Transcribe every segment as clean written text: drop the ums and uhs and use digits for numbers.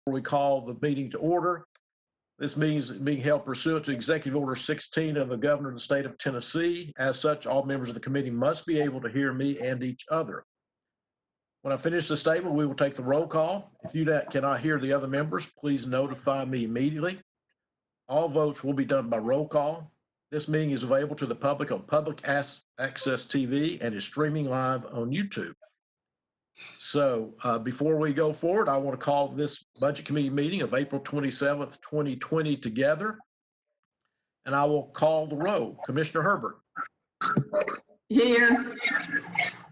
we call the meeting to order. This meeting is being held pursuant to Executive Order 16 of the Governor of the State of Tennessee. As such, all members of the committee must be able to hear me and each other. When I finish the statement, we will take the roll call. If you cannot hear the other members, please notify me immediately. All votes will be done by roll call. This meeting is available to the public on Public Access TV and is streaming live on YouTube. So before we go forward, I want to call this Budget Committee meeting of April 27th, 2020 together. And I will call the roll. Commissioner Herbert. Here.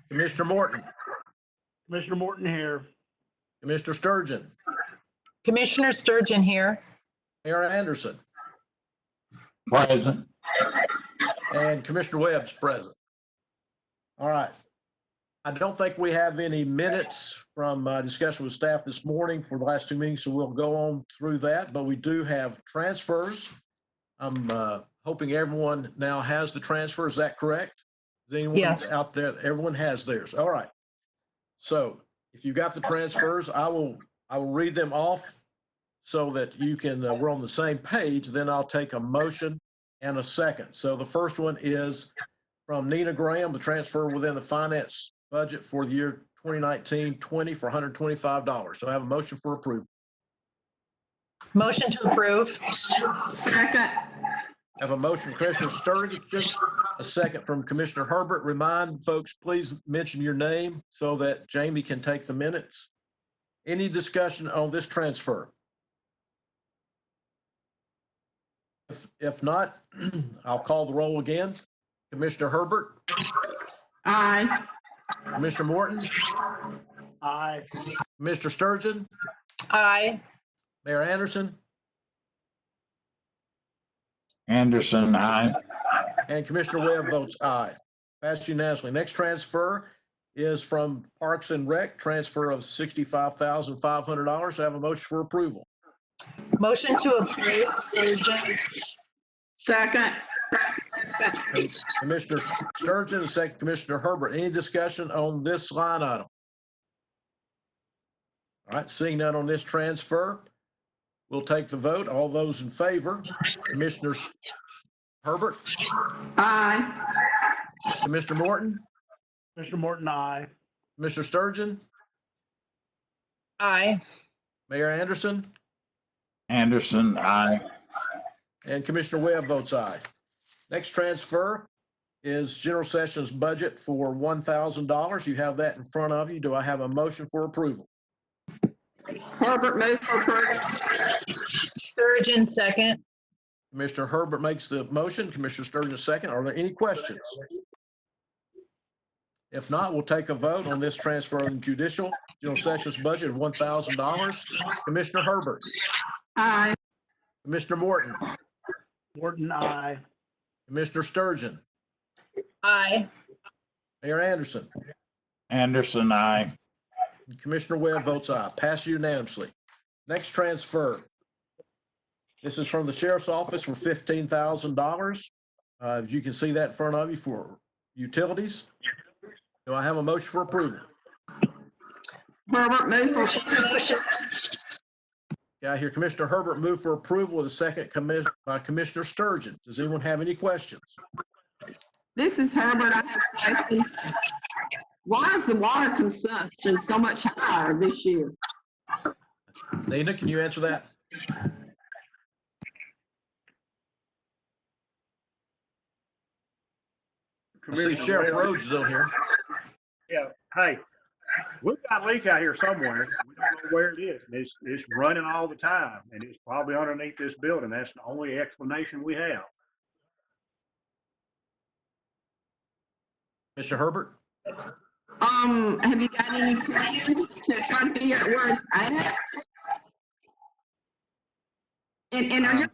Commissioner Morton. Commissioner Morton here. Commissioner Sturgeon. Commissioner Sturgeon here. Mayor Anderson. Present. And Commissioner Webb's present. All right. I don't think we have any minutes from discussion with staff this morning for the last two meetings, so we'll go on through that, but we do have transfers. I'm hoping everyone now has the transfer. Is that correct? Is anyone out there? Everyone has theirs. All right. So if you got the transfers, I will read them off so that you can, we're on the same page. Then I'll take a motion and a second. So the first one is from Nina Graham, the transfer within the finance budget for the year 2019-20 for $125. So I have a motion for approval. Motion to approve. Second. I have a motion from Commissioner Sturgeon, a second from Commissioner Herbert. Remind folks, please mention your name so that Jamie can take the minutes. Any discussion on this transfer? If not, I'll call the roll again. Commissioner Herbert? Aye. Commissioner Morton? Aye. Mr. Sturgeon? Aye. Mayor Anderson? Anderson, aye. And Commissioner Webb votes aye. Passed unanimously. Next transfer is from Parks and Rec, transfer of $65,500. I have a motion for approval. Motion to approve. Sturgeon. Second. Commissioner Sturgeon, and second Commissioner Herbert. Any discussion on this line item? All right, seeing none on this transfer, we'll take the vote. All those in favor, Commissioner Herbert? Aye. Commissioner Morton? Commissioner Morton, aye. Mr. Sturgeon? Aye. Mayor Anderson? Anderson, aye. And Commissioner Webb votes aye. Next transfer is General Sessions budget for $1,000. You have that in front of you. Do I have a motion for approval? Herbert move for approval. Sturgeon second. Commissioner Herbert makes the motion. Commissioner Sturgeon second. Are there any questions? If not, we'll take a vote on this transfer of the Judicial General Sessions budget of $1,000. Commissioner Herbert. Aye. Commissioner Morton. Morton, aye. Commissioner Sturgeon. Aye. Mayor Anderson. Anderson, aye. Commissioner Webb votes aye. Passed unanimously. Next transfer. This is from the Sheriff's Office for $15,000. As you can see that in front of you for utilities. Do I have a motion for approval? Herbert move for approval. Yeah, I hear Commissioner Herbert move for approval with a second by Commissioner Sturgeon. Does anyone have any questions? This is Herbert. I have questions. Why is the water consumption so much higher this year? Nina, can you answer that? I see Sheriff Rhodes is on here. Yeah, hey, we've got a leak out here somewhere. We don't know where it is. And it's running all the time, and it's probably underneath this building. That's the only explanation we have. Mr. Herbert? Have you got any plans to try to figure out where it's at? And are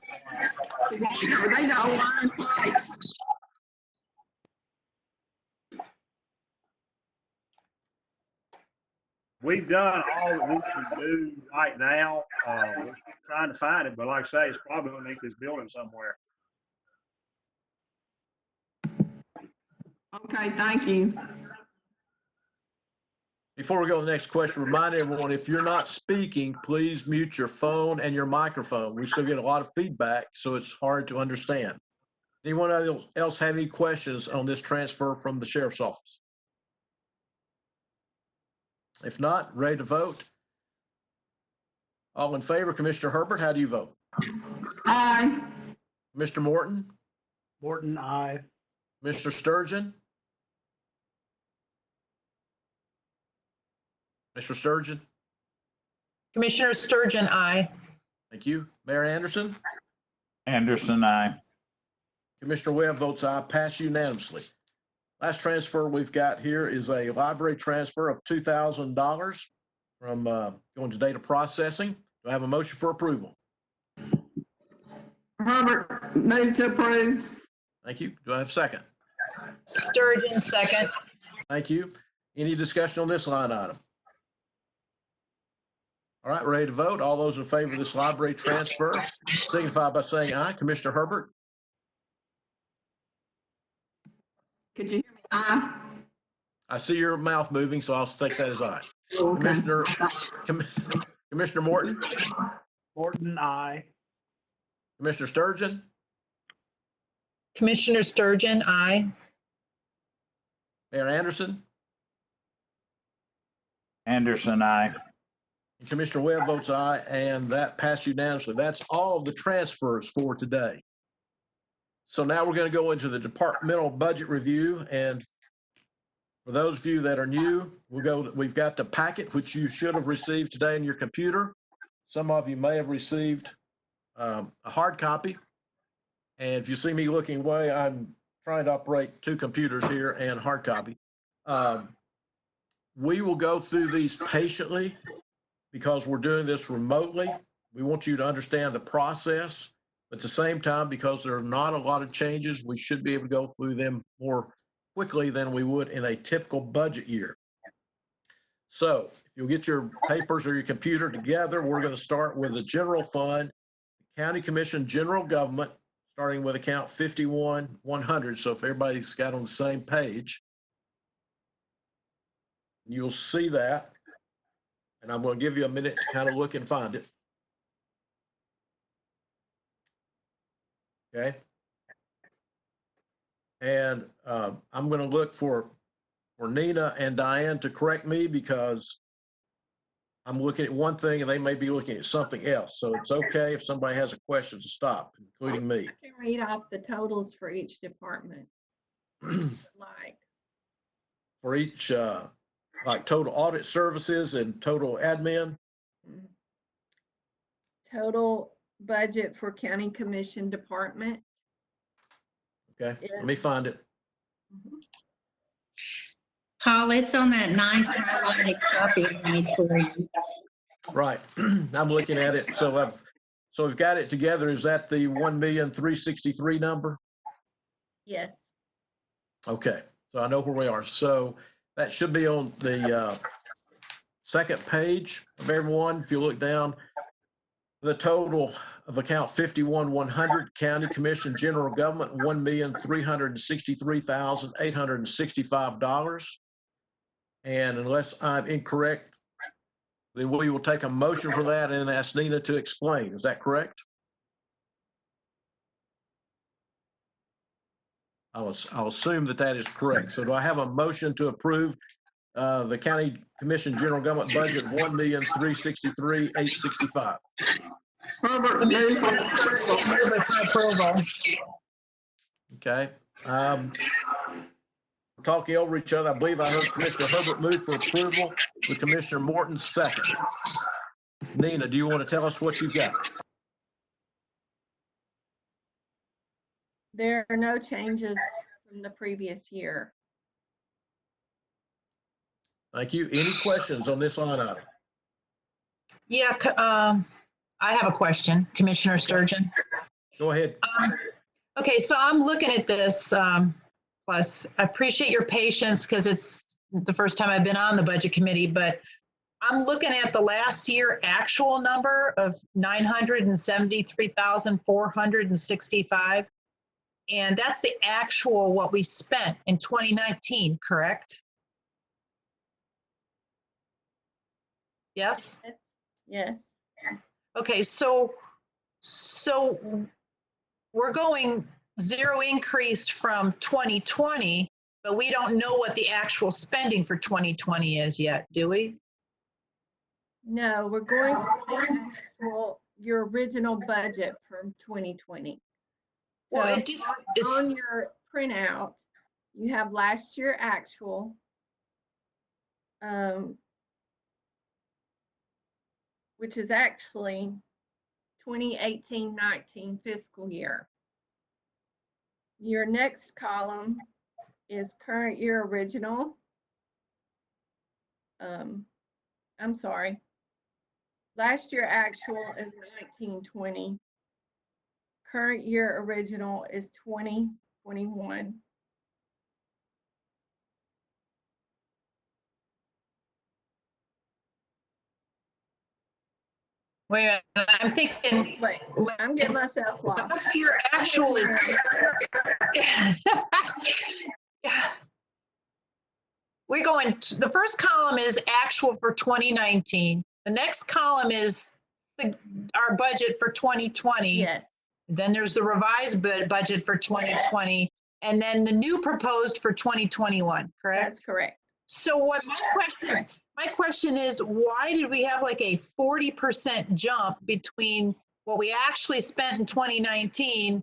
they the O-line pipes? We've done all that we can do right now. We're trying to find it, but like I say, it's probably underneath this building somewhere. Okay, thank you. Before we go to the next question, remind everyone, if you're not speaking, please mute your phone and your microphone. We still get a lot of feedback, so it's hard to understand. Anyone else have any questions on this transfer from the sheriff's office? If not, ready to vote? All in favor, Commissioner Herbert, how do you vote? Aye. Mr. Morton, Morton, aye. Mr. Sturgeon? Mr. Sturgeon, Commissioner Sturgeon, aye. thank you. Mayor Anderson? Anderson, I. Commissioner Webb votes aye, pass unanimously. Last transfer we've got here is a library transfer of $2,000 from going to data processing. Do I have a motion for approval? Herbert, move to approve. Thank you. Do I have a second? Sturgeon, second. Thank you. Any discussion on this line item? All right, ready to vote. All those in favor of this library transfer signify by saying aye. Commissioner Herbert? Could you hear me? Aye. I see your mouth moving, so I'll take that as aye. Okay. Commissioner Morton? Morton, aye. Commissioner Sturgeon? Commissioner Sturgeon, aye. Mayor Anderson? Anderson, I. And Commissioner Webb votes aye, and that passed unanimously. That's all of the transfers for today. So now we're going to go into the departmental budget review, and for those of you that are new, we've got the packet, which you should have received today in your computer. Some of you may have received a hard copy. And if you see me looking away, I'm trying to operate two computers here and hard copy. We will go through these patiently because we're doing this remotely. We want you to understand the process. But at the same time, because there are not a lot of changes, we should be able to go through them more quickly than we would in a typical budget year. So if you'll get your papers or your computer together, we're going to start with the general fund, County Commission General Government, starting with account 51-100. So if everybody's got on the same page, you'll see that. And I'm going to give you a minute to kind of look and find it. Okay. And I'm going to look for Nina and Diane to correct me because I'm looking at one thing and they may be looking at something else. So it's okay if somebody has a question to stop, including me. I can read off the totals for each department. Like, For each, like total audit services and total admin. total budget for county commission department. Okay, let me find it. Mhm. Paul, it's on that nice highlighted copy I made for you. Right, I'm looking at it. So we've got it together. Is that the 1,363,000 number? Yes, Okay, so I know where we are. So that should be on the second page of everyone. If you look down, the total of account 51-100, County Commission General Government, $1,363,865. And unless I'm incorrect, then we will take a motion for that and ask Nina to explain. Is that correct? I'll assume that is correct. So do I have a motion to approve the County Commission General Government budget of $1,363,865? Herbert, move for Move it for approval. Okay. We're talking over each other. I believe I heard Commissioner Herbert move for approval with Commissioner Morton second. Nina, do you want to tell us what you've got? there are no changes from the previous year. Thank you. Any questions on this line item? Yeah, I have a question, Commissioner Sturgeon. Go ahead. Okay, so I'm looking at this, plus I appreciate your patience because it's the first time I've been on the budget committee, but I'm looking at the last year actual number of 973,465. And that's the actual what we spent in 2019, correct? Yes? Yes. Okay, so we're going zero increase from 2020, but we don't know what the actual spending for 2020 is yet, do we? No, we're going for the actual, your original budget from 2020. Well, So it just, on your printout, you have last year actual. Which is actually 2018-19 fiscal year. Your next column is current year original. I'm sorry. Last year actual is 1920. Current year original is 2021. wait a minute, I'm thinking, Wait, I'm getting myself lost. last year actual is. We're going, the first column is actual for 2019. The next column is our budget for 2020. Yes, Then there's the revised budget for 2020, and then the new proposed for 2021, correct? that's correct. So what my question is, why did we have like a 40% jump between what we actually spent in 2019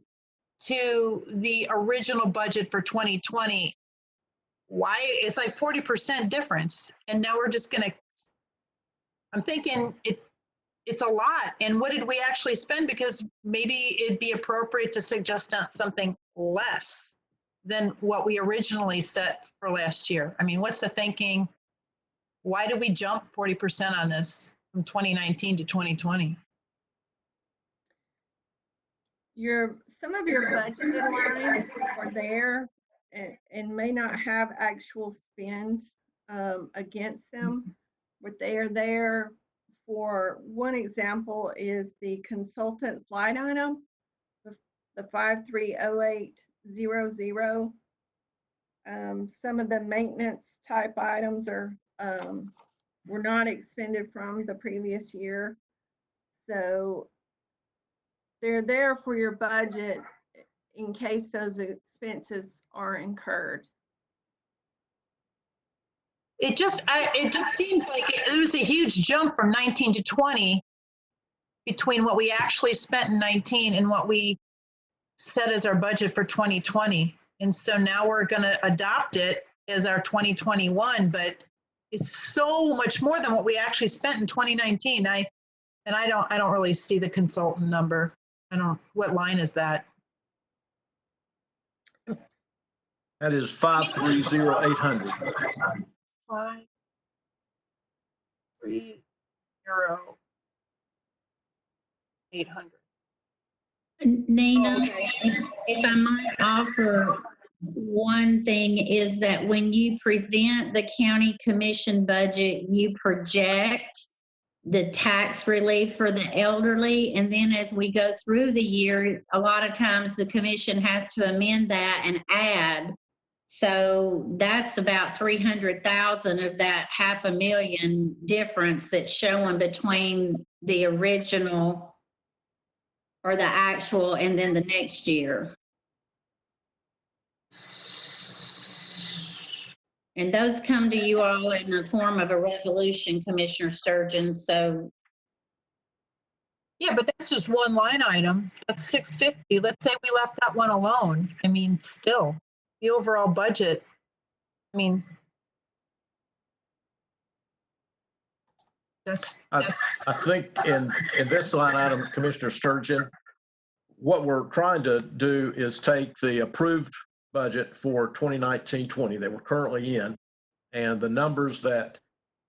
to the original budget for 2020? Why? It's like 40% difference. And now we're just gonna, I'm thinking it's a lot. And what did we actually spend? Because maybe it'd be appropriate to suggest something less than what we originally set for last year. I mean, what's the thinking? Why did we jump 40% on this from 2019 to 2020? Some of your budget lines are there and may not have actual spend against them, but they are there. For one example is the consultant's line item, the 530800. Some of the maintenance type items were not expended from the previous year. So they're there for your budget in case those expenses are incurred. It just seems like it was a huge jump from 19 to 20 between what we actually spent in 19 and what we set as our budget for 2020. And so now we're going to adopt it as our 2021, but it's so much more than what we actually spent in 2019. I don't really see the consultant number. What line is that? That is 530800. 530800. Nina, Okay. if I might offer one thing, is that when you present the county commission budget, you project the tax relief for the elderly. And then as we go through the year, a lot of times the commission has to amend that and add. So that's about 300,000 of that $500,000 difference that's showing between the original or the actual and then the next year. And those come to you all in the form of a resolution, Commissioner Sturgeon. So Yeah, but that's just one line item. That's 650. Let's say we left that one alone. I mean, still, the overall budget, I mean, I think in this line item, Commissioner Sturgeon, what we're trying to do is take the approved budget for 2019-20 that we're currently in, and the numbers that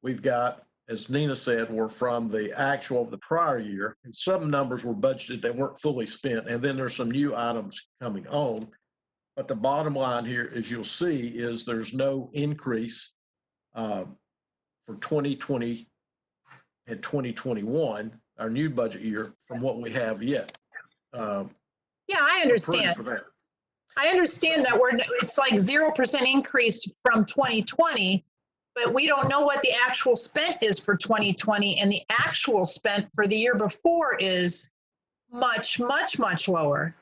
we've got, as Nina said, were from the actual of the prior year. And some numbers were budgeted that weren't fully spent, and then there's some new items coming on. But the bottom line here, as you'll see, is there's no increase for 2020 and 2021, our new budget year, from what we have yet. yeah, I understand. For that. I understand that it's like 0% increase from 2020, but we don't know what the actual spent is for 2020, and the actual spent for the year before is much, much, much lower.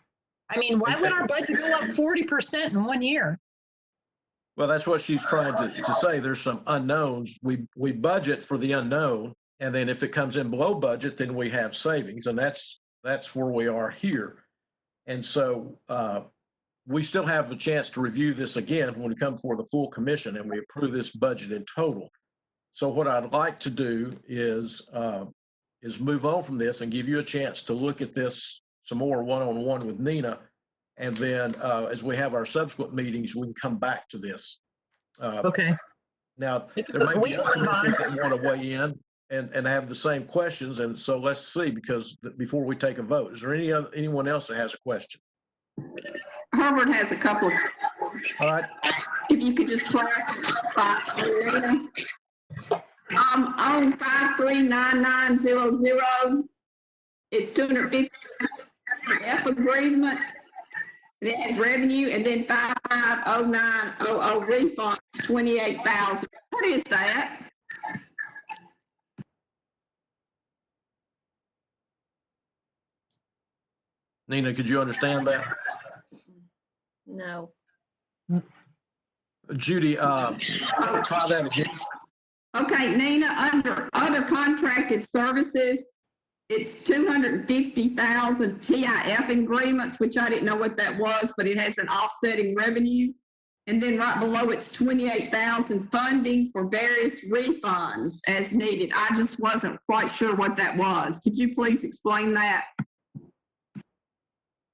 I mean, why would our budget go up 40% in 1 year? Well, that's what she's trying to say. There's some unknowns. We budget for the unknown, and then if it comes in below budget, then we have savings, and that's where we are here. And so we still have the chance to review this again when we come for the full commission and we approve this budget in total. So what I'd like to do is move on from this and give you a chance to look at this some more one-on-one with Nina. And then as we have our subsequent meetings, we can come back to this. Okay. Now, there may be other commissioners that want to weigh in and have the same questions. And so let's see, because before we take a vote, is there anyone else that has a question? Herbert has a couple. All right. If you could just clarify. On 539900, it's 250 F agreement. It has revenue, and then 550900 refund, 28,000. What is that? Nina, could you understand that? No. Judy, try that again. Okay, Nina, under other contracted services, it's 250,000 TIF agreements, which I didn't know what that was, but it has an offsetting revenue. And then right below, it's 28,000 funding for various refunds as needed. I just wasn't quite sure what that was. Could you please explain that?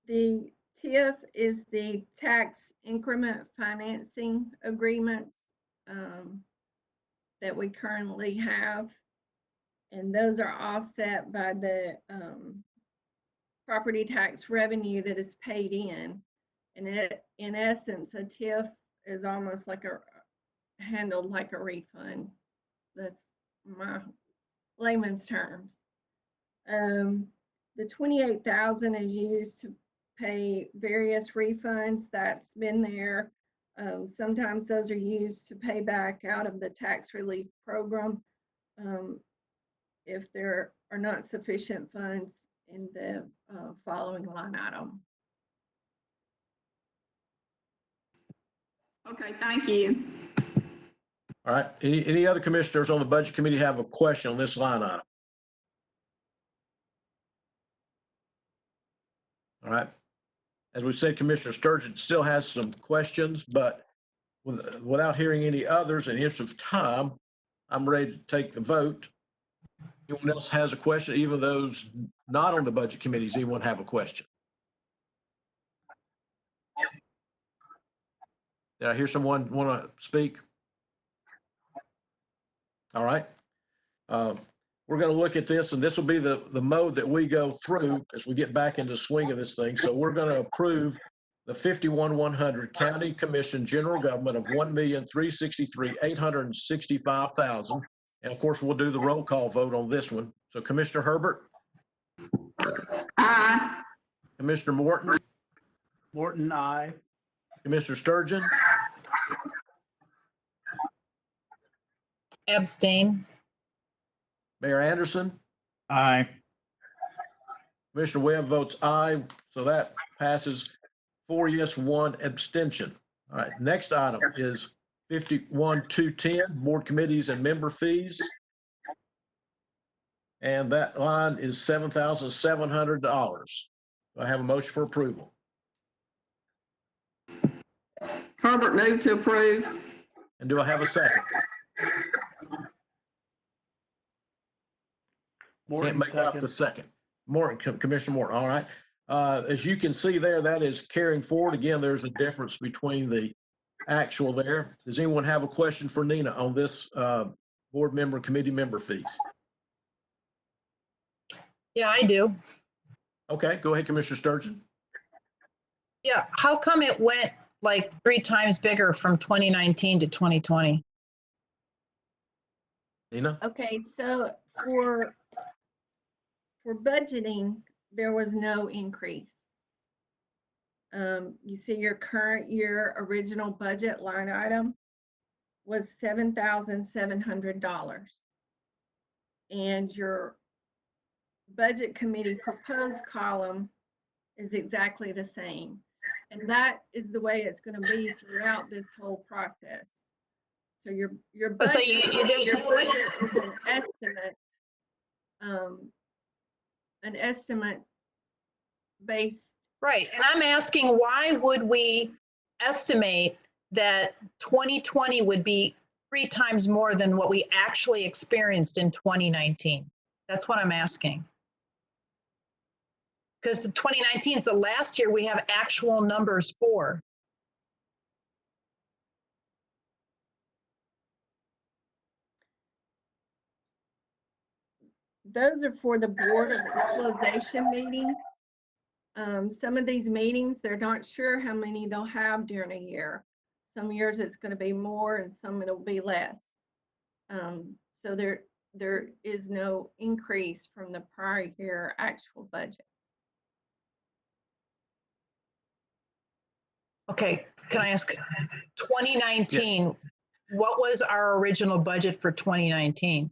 The TIF is the tax increment financing agreements that we currently have. And those are offset by the property tax revenue that is paid in. And in essence, a TIF is almost like handled like a refund. That's my layman's terms. The 28,000 is used to pay various refunds that's been there. Sometimes those are used to pay back out of the tax relief program if there are not sufficient funds in the following line item. Okay, thank you. All right. Any other commissioners on the budget committee have a question on this line item? All right. As we said, Commissioner Sturgeon still has some questions, but without hearing any others, in the interest of time, I'm ready to take the vote. Anyone else has a question, even those not on the budget committees, anyone have a question? Did I hear someone want to speak? All right. We're going to look at this, and this will be the mode that we go through as we get back into the swing of this thing. So we're going to approve the 51,100 County Commission General Government of $1,363,865,000. And of course, we'll do the roll call vote on this one. So Commissioner Herbert? Aye. Commissioner Morton? Morton, aye. Commissioner Sturgeon? Abstain. Mayor Anderson? Aye. Commissioner Webb votes aye, so that passes 4 yes, 1 abstention. All right, next item is 51,210, board committees and member fees. And that line is $7,700. I have a motion for approval. Herbert moved to approve. And do I have a second? Morton, Can't make out the second. Morton, Commissioner Morton, all right. As you can see there, that is carrying forward. Again, there's a difference between the actual there. Does anyone have a question for Nina on this board member, committee member fees? Yeah, I do. Okay, go ahead, Commissioner Sturgeon. Yeah, how come it went like 3 times bigger from 2019 to 2020? Nina? Okay, so for budgeting, there was no increase. You see your current year original budget line item was $7,700. And your budget committee proposed column is exactly the same. And that is the way it's going to be throughout this whole process. So your So budget, there's your budget is an estimate based. right. And I'm asking, why would we estimate that 2020 would be 3 times more than what we actually experienced in 2019? That's what I'm asking. Because the 2019 is the last year we have actual numbers for. Those are for the Board of Equalization meetings. Some of these meetings, they're not sure how many they'll have during a year. Some years it's going to be more and some it'll be less. So there is no increase from the prior year actual budget. Okay, can I ask, 2019, what was our original budget for 2019?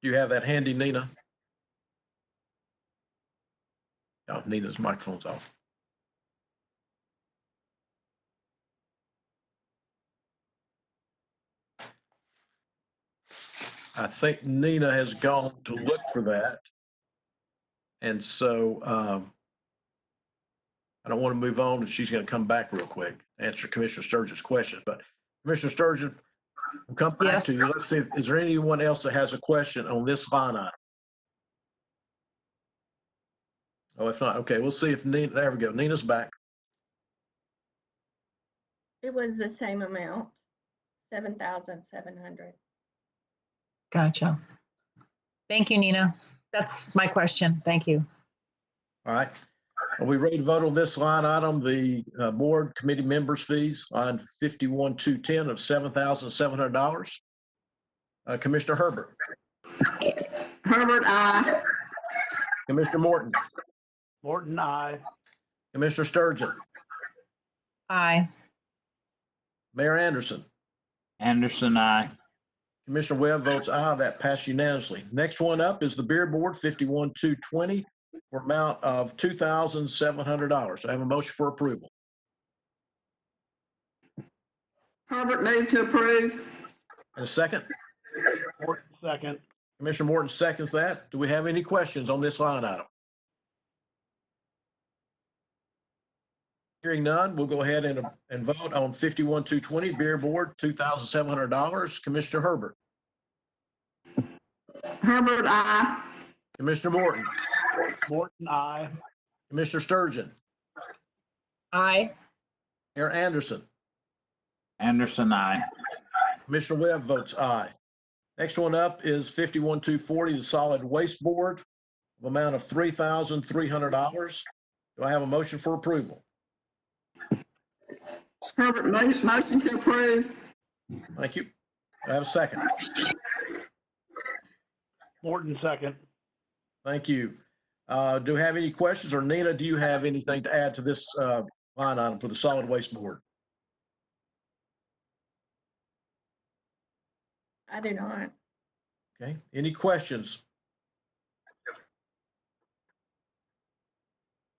Do you have that handy, Nina? Oh, Nina's microphone's off. I think Nina has gone to look for that. And so I don't want to move on, and she's going to come back real quick, answer Commissioner Sturgeon's question. But Commissioner Sturgeon, we'll come back Yes. to you. Let's see, is there anyone else that has a question on this line item? Oh, if not, okay, we'll see if Nina, there we go. Nina's back. It was the same amount, 7,700. Gotcha. Thank you, Nina. That's my question. Thank you. All right. Are we ready to vote on this line item, the board committee members' fees on 51,210 of $7,700? Commissioner Herbert, Herbert, aye. Commissioner Morton, Morton, I. Commissioner Sturgeon, Aye. Mayor Anderson, Anderson, I. Commissioner Webb votes aye. That passed unanimously. Next one up is the beer board, 51,220 for amount of $2,700. I have a motion for approval. Herbert moved to approve. And a second? Morton, second. Commissioner Morton seconds that. Do we have any questions on this line item? Hearing none, we'll go ahead and vote on 51,220 beer board, $2,700. Commissioner Herbert, Herbert, aye. Commissioner Morton, Morton, I. Commissioner Sturgeon, Aye. Mayor Anderson, Anderson, I. Commissioner Webb votes aye. Next one up is 51,240, the solid waste board, of amount of $3,300. Do I have a motion for approval? Herbert, motion to approve. Thank you. I have a second. Morton, second. Thank you. Do we have any questions, or Nina, do you have anything to add to this line item for the solid waste board? I do not. Okay, any questions?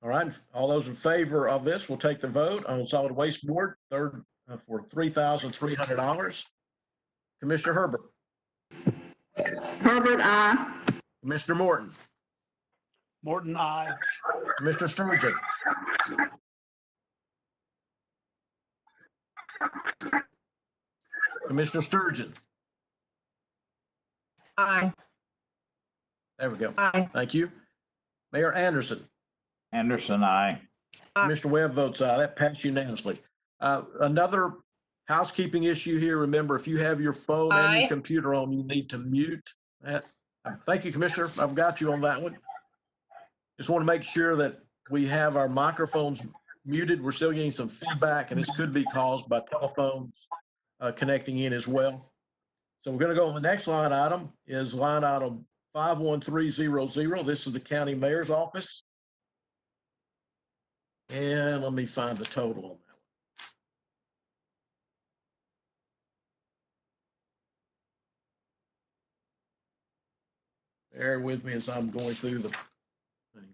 All right, all those in favor of this will take the vote on solid waste board, third for $3,300. Commissioner Herbert, Herbert, aye. Commissioner Morton, Morton, I. Commissioner Sturgeon, Commissioner Sturgeon. Aye. There we go. Aye. Thank you. Mayor Anderson, Anderson, I. Aye. Commissioner Webb votes aye. That passed unanimously. Another housekeeping issue here. Remember, if you have your phone and your Aye. computer on, you need to mute that. Thank you, Commissioner. I've got you on that one. Just want to make sure that we have our microphones muted. We're still getting some feedback, and this could be caused by telephones connecting in as well. So we're going to go on the next line item is line item 51300. This is the county mayor's office. And let me find the total on that one. Bear with me as I'm going through the thing.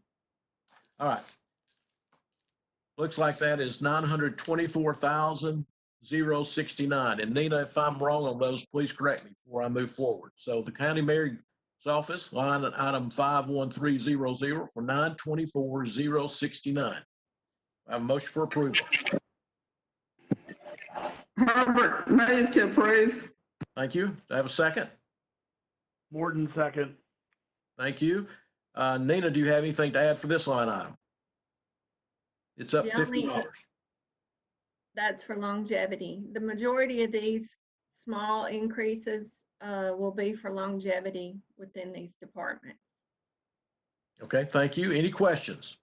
All right. Looks like that is 924,069. And Nina, if I'm wrong on those, please correct me before I move forward. So the county mayor's office, line item 51300 for 924,069. I have a motion for approval. Herbert, move to approve. Thank you. Do I have a second? Morton, second. Thank you. Nina, do you have anything to add for this line item? It's up The only- $50. That's for longevity. The majority of these small increases will be for longevity within these departments. Okay, thank you. Any questions?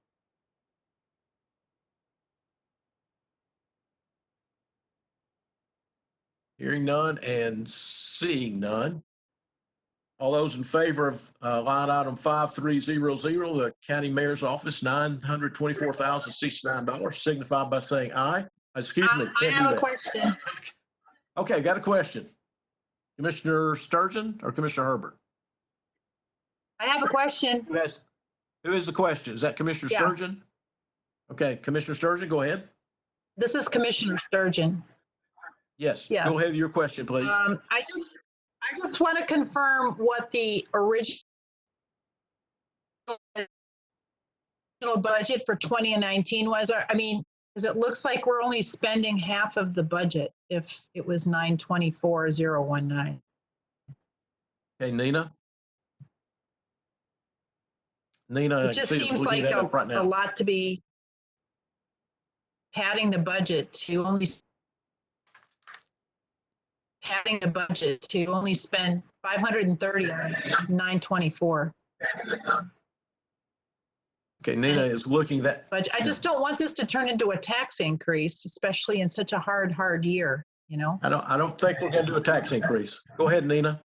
Hearing none and seeing none. All those in favor of line item 5300, the county mayor's office, $924,069, signify by saying aye. Excuse me. I can't do have a that. question. Okay, got a question. Commissioner Sturgeon or Commissioner Herbert? I have a question. Who is the question? Is that Commissioner Yeah. Sturgeon? Okay, Commissioner Sturgeon, go ahead. This is Commissioner Sturgeon. Yes, Yes. go ahead with your question, please. I just want to confirm what the original budget for 2019 was. I mean, because it looks like we're only spending half of the budget if it was 924,019. Okay, Nina? Nina, I It can just see us seems looking like that up right a now. lot to be padding the budget to only spend 530 on 924. Okay, Nina is looking that, But I just don't want this to turn into a tax increase, especially in such a hard year, you know? I don't think we're gonna do a tax increase. Go ahead, Nina.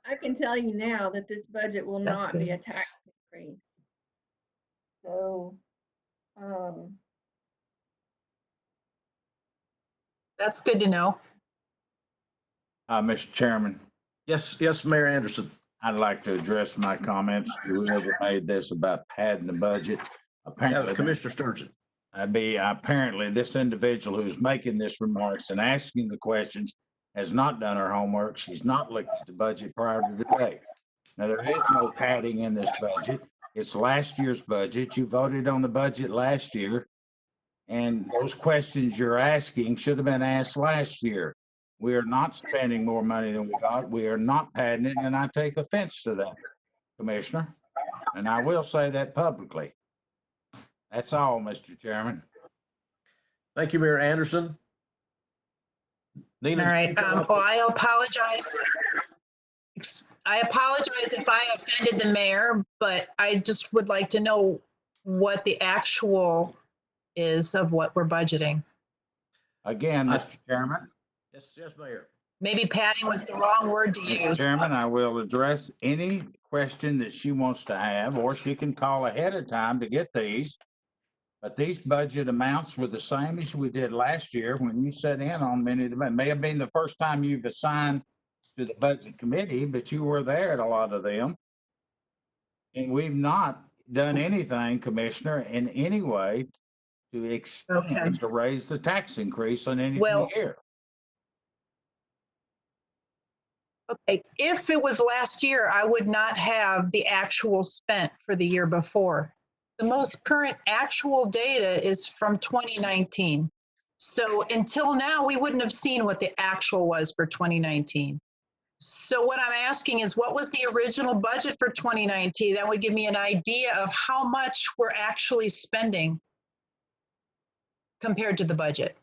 I can tell you now that this budget will That's not be good. a tax increase. So, That's good to know. Mr. Chairman, Yes, Mayor Anderson. I'd like to address my comments to whoever made this about padding the budget. Apparently, Commissioner Sturgeon. apparently this individual who's making this remarks and asking the questions has not done her homework. She's not looked at the budget prior to today. Now, there is no padding in this budget. It's last year's budget. You voted on the budget last year. And those questions you're asking should have been asked last year. We are not spending more money than we got. We are not padding it, and I take offense to that, Commissioner. And I will say that publicly. That's all, Mr. Chairman. Thank you, Mayor Anderson. Nina. All right. I apologize. I apologize if I offended the mayor, but I just would like to know what the actual is of what we're budgeting. Again, Mr. Chairman. Yes, Mayor. Maybe padding was the wrong word to Mr. use. Chairman, I will address any question that she wants to have, or she can call ahead of time to get these. But these budget amounts were the same as we did last year when you sat in on many of them. It may have been the first time you've assigned to the budget committee, but you were there at a lot of them. And we've not done anything, Commissioner, in any way to extend to raise the tax increase on any year. Okay, if it was last year, I would not have the actual spent for the year before. The most current actual data is from 2019. So until now, we wouldn't have seen what the actual was for 2019. So what I'm asking is, what was the original budget for 2019? That would give me an idea of how much we're actually spending compared to the budget.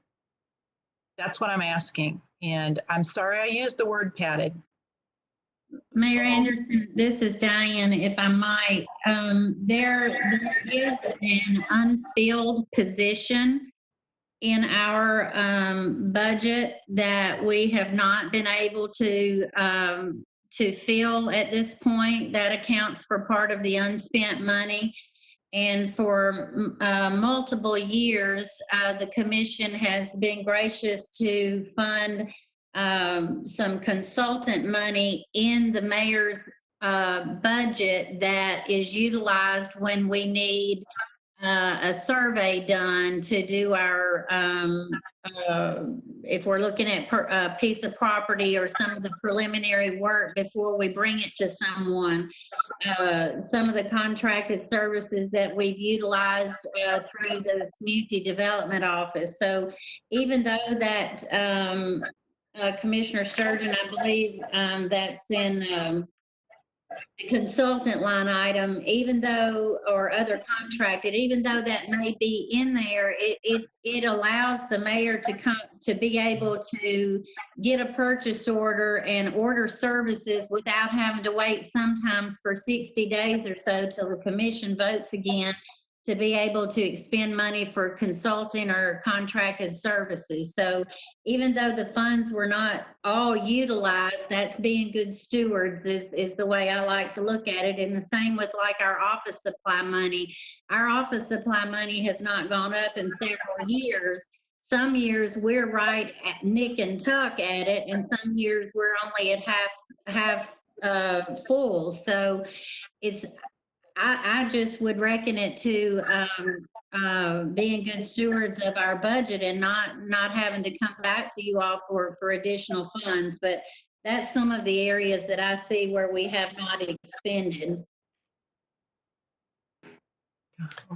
That's what I'm asking. And I'm sorry I used the word padded. Mayor Anderson, this is Diane, if I might. There is an unfilled position in our budget that we have not been able to fill at this point. That accounts for part of the unspent money. And for multiple years, the commission has been gracious to fund some consultant money in the mayor's budget that is utilized when we need a survey done to do our, if we're looking at a piece of property or some of the preliminary work before we bring it to someone. Some of the contracted services that we've utilized through the Community Development Office. So even though that Commissioner Sturgeon, I believe that's in the consultant line item, even though, or other contracted, even though that may be in there, it allows the mayor to come, to be able to get a purchase order and order services without having to wait sometimes for 60 days or so till the commission votes again, to be able to expend money for consulting or contracted services. So even though the funds were not all utilized, that's being good stewards is the way I like to look at it. And the same with like our office supply money. Our office supply money has not gone up in several years. Some years we're right at nick and tuck at it, and some years we're only at half full. So it's, I just would reckon it to being good stewards of our budget and not having to come back to you all for additional funds. But that's some of the areas that I see where we have not expended.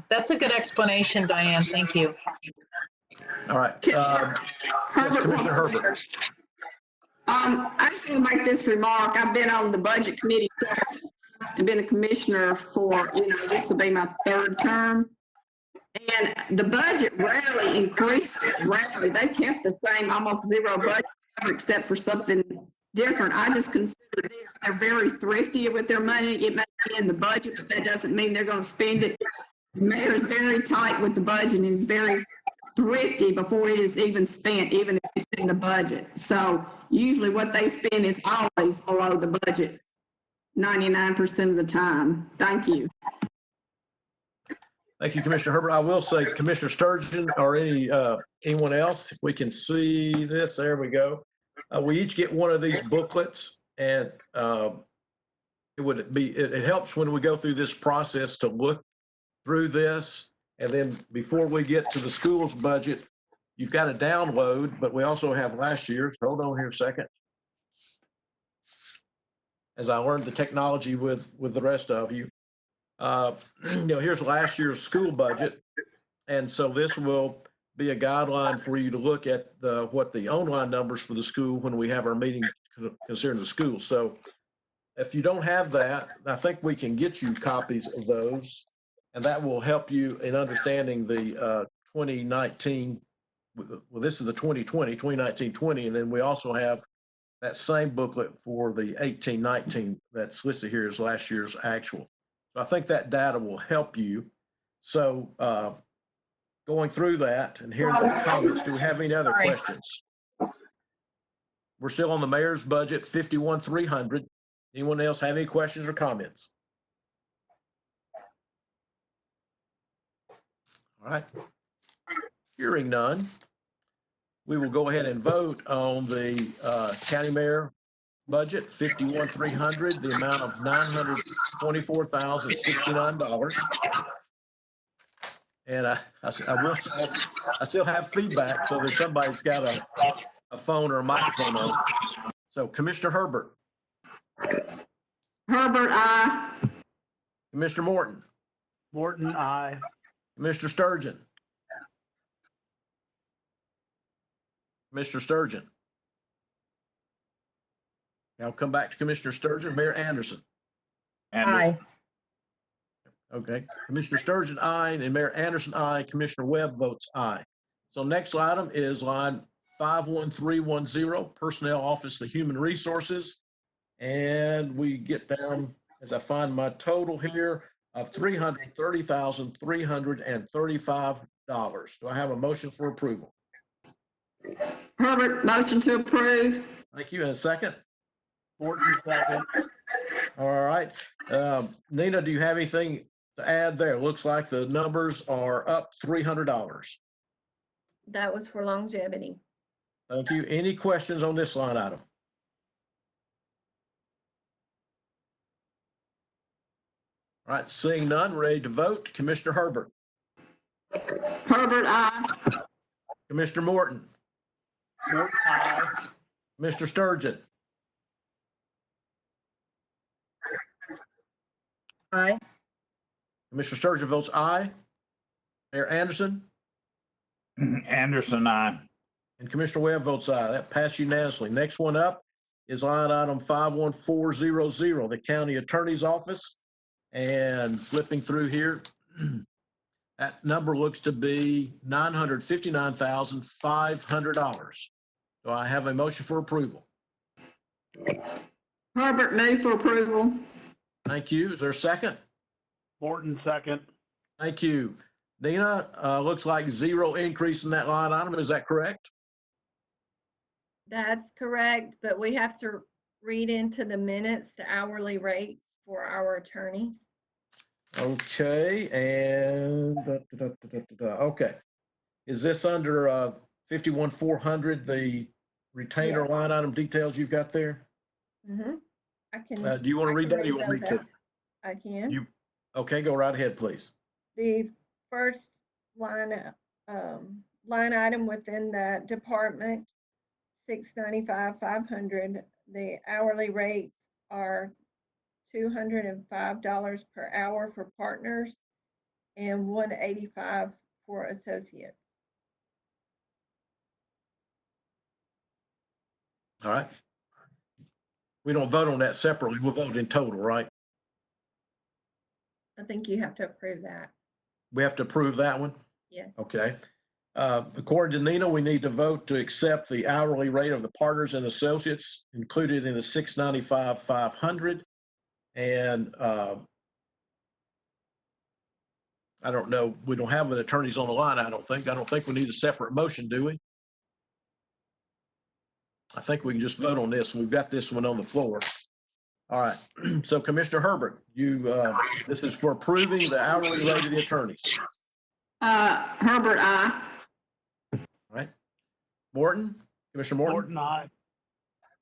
That's a good explanation, Diane. Thank you. All right. Yes, Commissioner Herbert. I just want to make this remark. I've been on the budget committee. I've been a commissioner for, this will be my third term. And the budget rarely increased, rarely. They kept the same, almost zero budget, except for something different. I just consider they're very thrifty with their money. It may be in the budget, but that doesn't mean they're going to spend it. The mayor's very tight with the budget and is very thrifty before it is even spent, even if it's in the budget. So usually what they spend is always below the budget, 99% of the time. Thank you. Thank you, Commissioner Herbert. I will say, Commissioner Sturgeon or anyone else, if we can see this, there we go. We each get one of these booklets, and it helps when we go through this process to look through this. And then before we get to the school's budget, you've got to download, but we also have last year's. Hold on here a second. As I learned the technology with the rest of you. Here's last year's school budget. And so this will be a guideline for you to look at what the online numbers for the school when we have our meeting concerning the school. So if you don't have that, I think we can get you copies of those, and that will help you in understanding the 2019. Well, this is the 2019-20, and then we also have that same booklet for the 18-19 that's listed here as last year's actual. So I think that data will help you. So going through that and hearing those comments, do we have any other questions? We're still on the mayor's budget, 51,300. Anyone else have any questions or comments? All right. Hearing none, we will go ahead and vote on the county mayor budget, 51,300, the amount of $924,069. And I will say, I still have feedback, so that somebody's got a phone or a microphone on. So Commissioner Herbert. Herbert, aye. Commissioner Morton. Morton, aye. Commissioner Sturgeon. Commissioner Sturgeon. I'll come back to Commissioner Sturgeon. Mayor Anderson. Aye. Okay. Commissioner Sturgeon, aye, and Mayor Anderson, aye. Commissioner Webb votes aye. So next item is line 51310, Personnel Office of Human Resources. And we get down, as I find my total here, of $330,335. Do I have a motion for approval? Herbert, motion to approve. Thank you. And a second? Morton, second. All right. Nina, do you have anything to add there? Looks like the numbers are up $300. That was for longevity. Thank you. Any questions on this line item? All right, seeing none, ready to vote. Commissioner Herbert, Herbert, aye. Commissioner Morton, Morton, aye. Mr. Sturgeon, Aye. Commissioner Sturgeon votes aye. Mayor Anderson Anderson, aye. and Commissioner Webb votes aye. That passed unanimously. Next one up is line item 51400, the County Attorney's Office. And flipping through here, that number looks to be $959,500. Do I have a motion for approval? Herbert, move for approval. Thank you. Is there a second? Morton, second. Thank you. Nina, looks like zero increase in that line item. Is that correct? That's correct, but we have to read into the minutes the hourly rates for our attorneys. Okay, and, okay. Is this under 51,400, the retainer Yes. line item details you've got there? I can. Do you want I to read can that or you want me those to? out. I can. You, okay, go right ahead, please. The first line item within the department, 695, 500, the hourly rates are $205 per hour for partners and $185 for associates. All right. We don't vote on that separately. We'll vote in total, right? I think you have to approve that. We have to approve that one? Yes. Okay. According to Nina, we need to vote to accept the hourly rate of the partners and associates included in the 695, 500. And I don't know, we don't have an attorneys on the line, I don't think. I don't think we need a separate motion, do we? I think we can just vote on this. We've got this one on the floor. All right. So Commissioner Herbert, this is for approving the hourly rate of the attorneys. Herbert, aye. All right. Morton, Commissioner Morton, Morton, aye.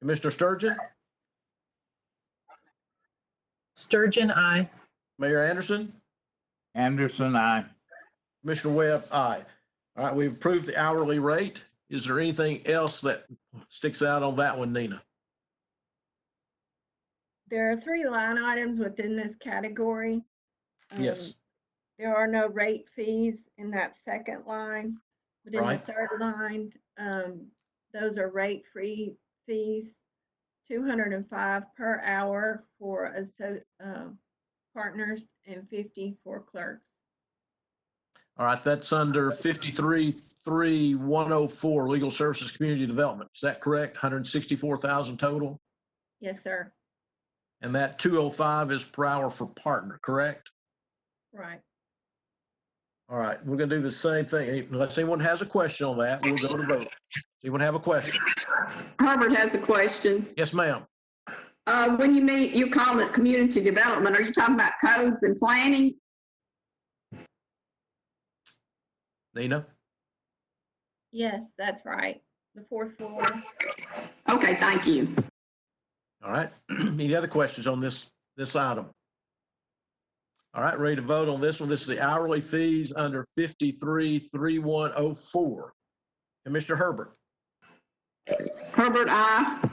Commissioner Sturgeon, Sturgeon, aye. Mayor Anderson, Anderson, aye. Commissioner Webb, aye. All right, we've approved the hourly rate. Is there anything else that sticks out on that one, Nina? There are 3 line items within this category. Yes. There are no rate fees in that second line, but in the Right. third line, those are rate-free fees, $205 per hour for partners and $50 for clerks. All right, that's under 53,3104 Legal Services Community Development. Is that correct? 164,000 total? Yes, sir. And that 205 is per hour for partner, correct? Right. All right, we're gonna do the same thing. Unless anyone has a question on that, we'll go to vote. Does anyone have a question? Herbert has a question. Yes, ma'am. When you call it community development, are you talking about codes and planning? Nina? Yes, that's right. The 4th floor. Okay, thank you. All right. Any other questions on this item? All right, ready to vote on this one. This is the hourly fees under 53,3104. Commissioner Herbert, Herbert, aye.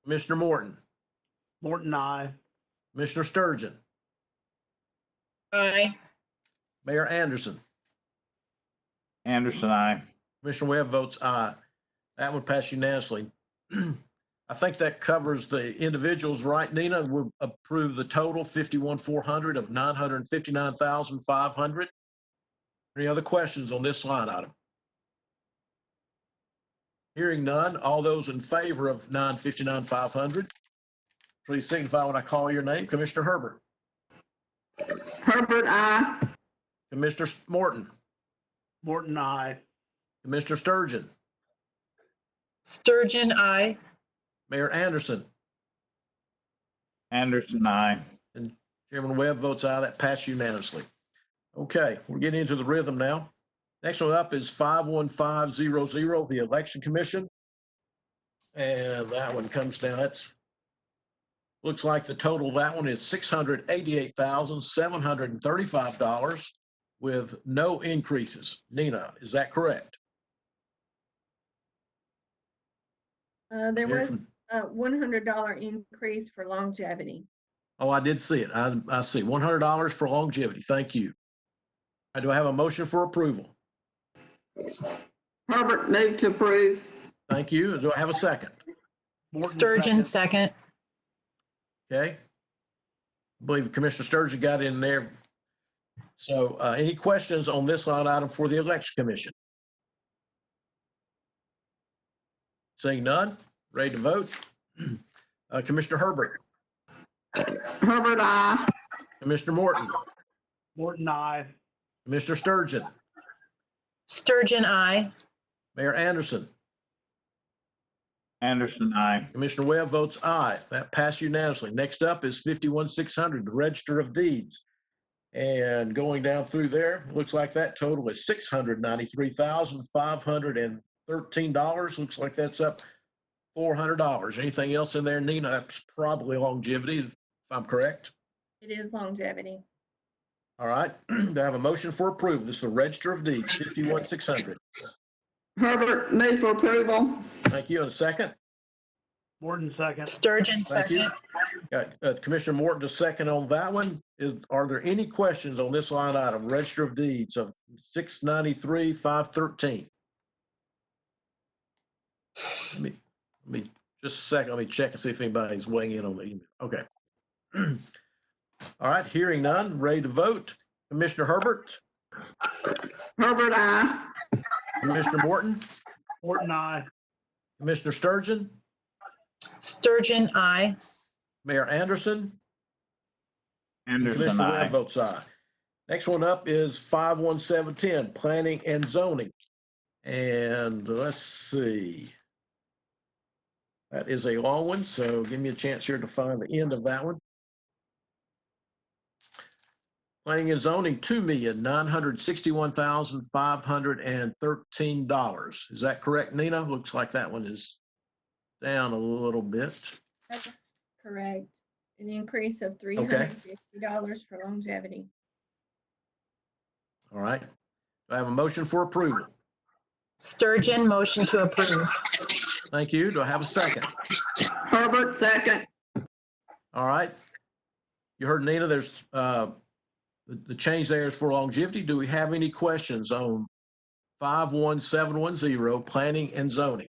Commissioner Morton, Morton, aye. Commissioner Sturgeon, Aye. Mayor Anderson, Anderson, aye. Commissioner Webb votes aye. That would pass unanimously. I think that covers the individuals, right, Nina? We'll approve the total 51,400 of 959,500. Any other questions on this line item? Hearing none, all those in favor of 959,500? please signify when I call your name. Commissioner Herbert, Herbert, aye. Commissioner Morton, Morton, I. Commissioner Sturgeon, Sturgeon, I. Mayor Anderson, Anderson, I. and Chairman Webb votes aye. That passed unanimously. Okay, we're getting into the rhythm now. Next one up is 51500, the Election Commission. And that one comes down, looks like the total of that one is $688,735 with no increases. Nina, is that correct? There Hear was from- a $100 increase for longevity. Oh, I did see it. I see $100 for longevity. Thank you. Do I have a motion for approval? Herbert, move to approve. Thank you. Do I have a second? Morton, Sturgeon, second. Okay. I believe Commissioner Sturgeon got in there. So any questions on this line item for the Election Commission? Seeing none, ready to vote. Commissioner Herbert, Herbert, aye. Commissioner Morton, Morton, I. Commissioner Sturgeon, Sturgeon, I. Mayor Anderson, Anderson, I. Commissioner Webb votes aye. That passed unanimously. Next up is 51600, the Register of Deeds. And going down through there, looks like that total is $693,513. Looks like that's up $400. Anything else in there, Nina? That's probably longevity, if I'm correct. It is longevity. All right. Do I have a motion for approval? This is the Register of Deeds, 51600. Herbert, move for approval. Thank you. And a second? Morton, second. Sturgeon, Thank you. second. Got Commissioner Morton, a second on that one. Are there any questions on this line item, Register of Deeds of 693,513? Let me just a second. Let me check and see if anybody's weighing in on the email. Okay. All right. Hearing none, ready to vote. Commissioner Herbert, Herbert, aye. Commissioner Morton, Morton, I. Commissioner Sturgeon, Sturgeon, I. Mayor Anderson, Anderson, Commissioner I. Webb votes aye. Next one up is 51710, Planning and Zoning. And let's see. That is a long one, so give me a chance here to find the end of that one. Planning and Zoning, $2,961,513. Is that correct, Nina? Looks like that one is down a little bit. That's correct. An increase of $350 for longevity. All right. Do I have a motion for approval? Sturgeon, motion to approve. Thank you. Do I have a second? Herbert, second. All right. You heard Nina, there's the change there is for longevity. Do we have any questions on 51710, Planning and Zoning?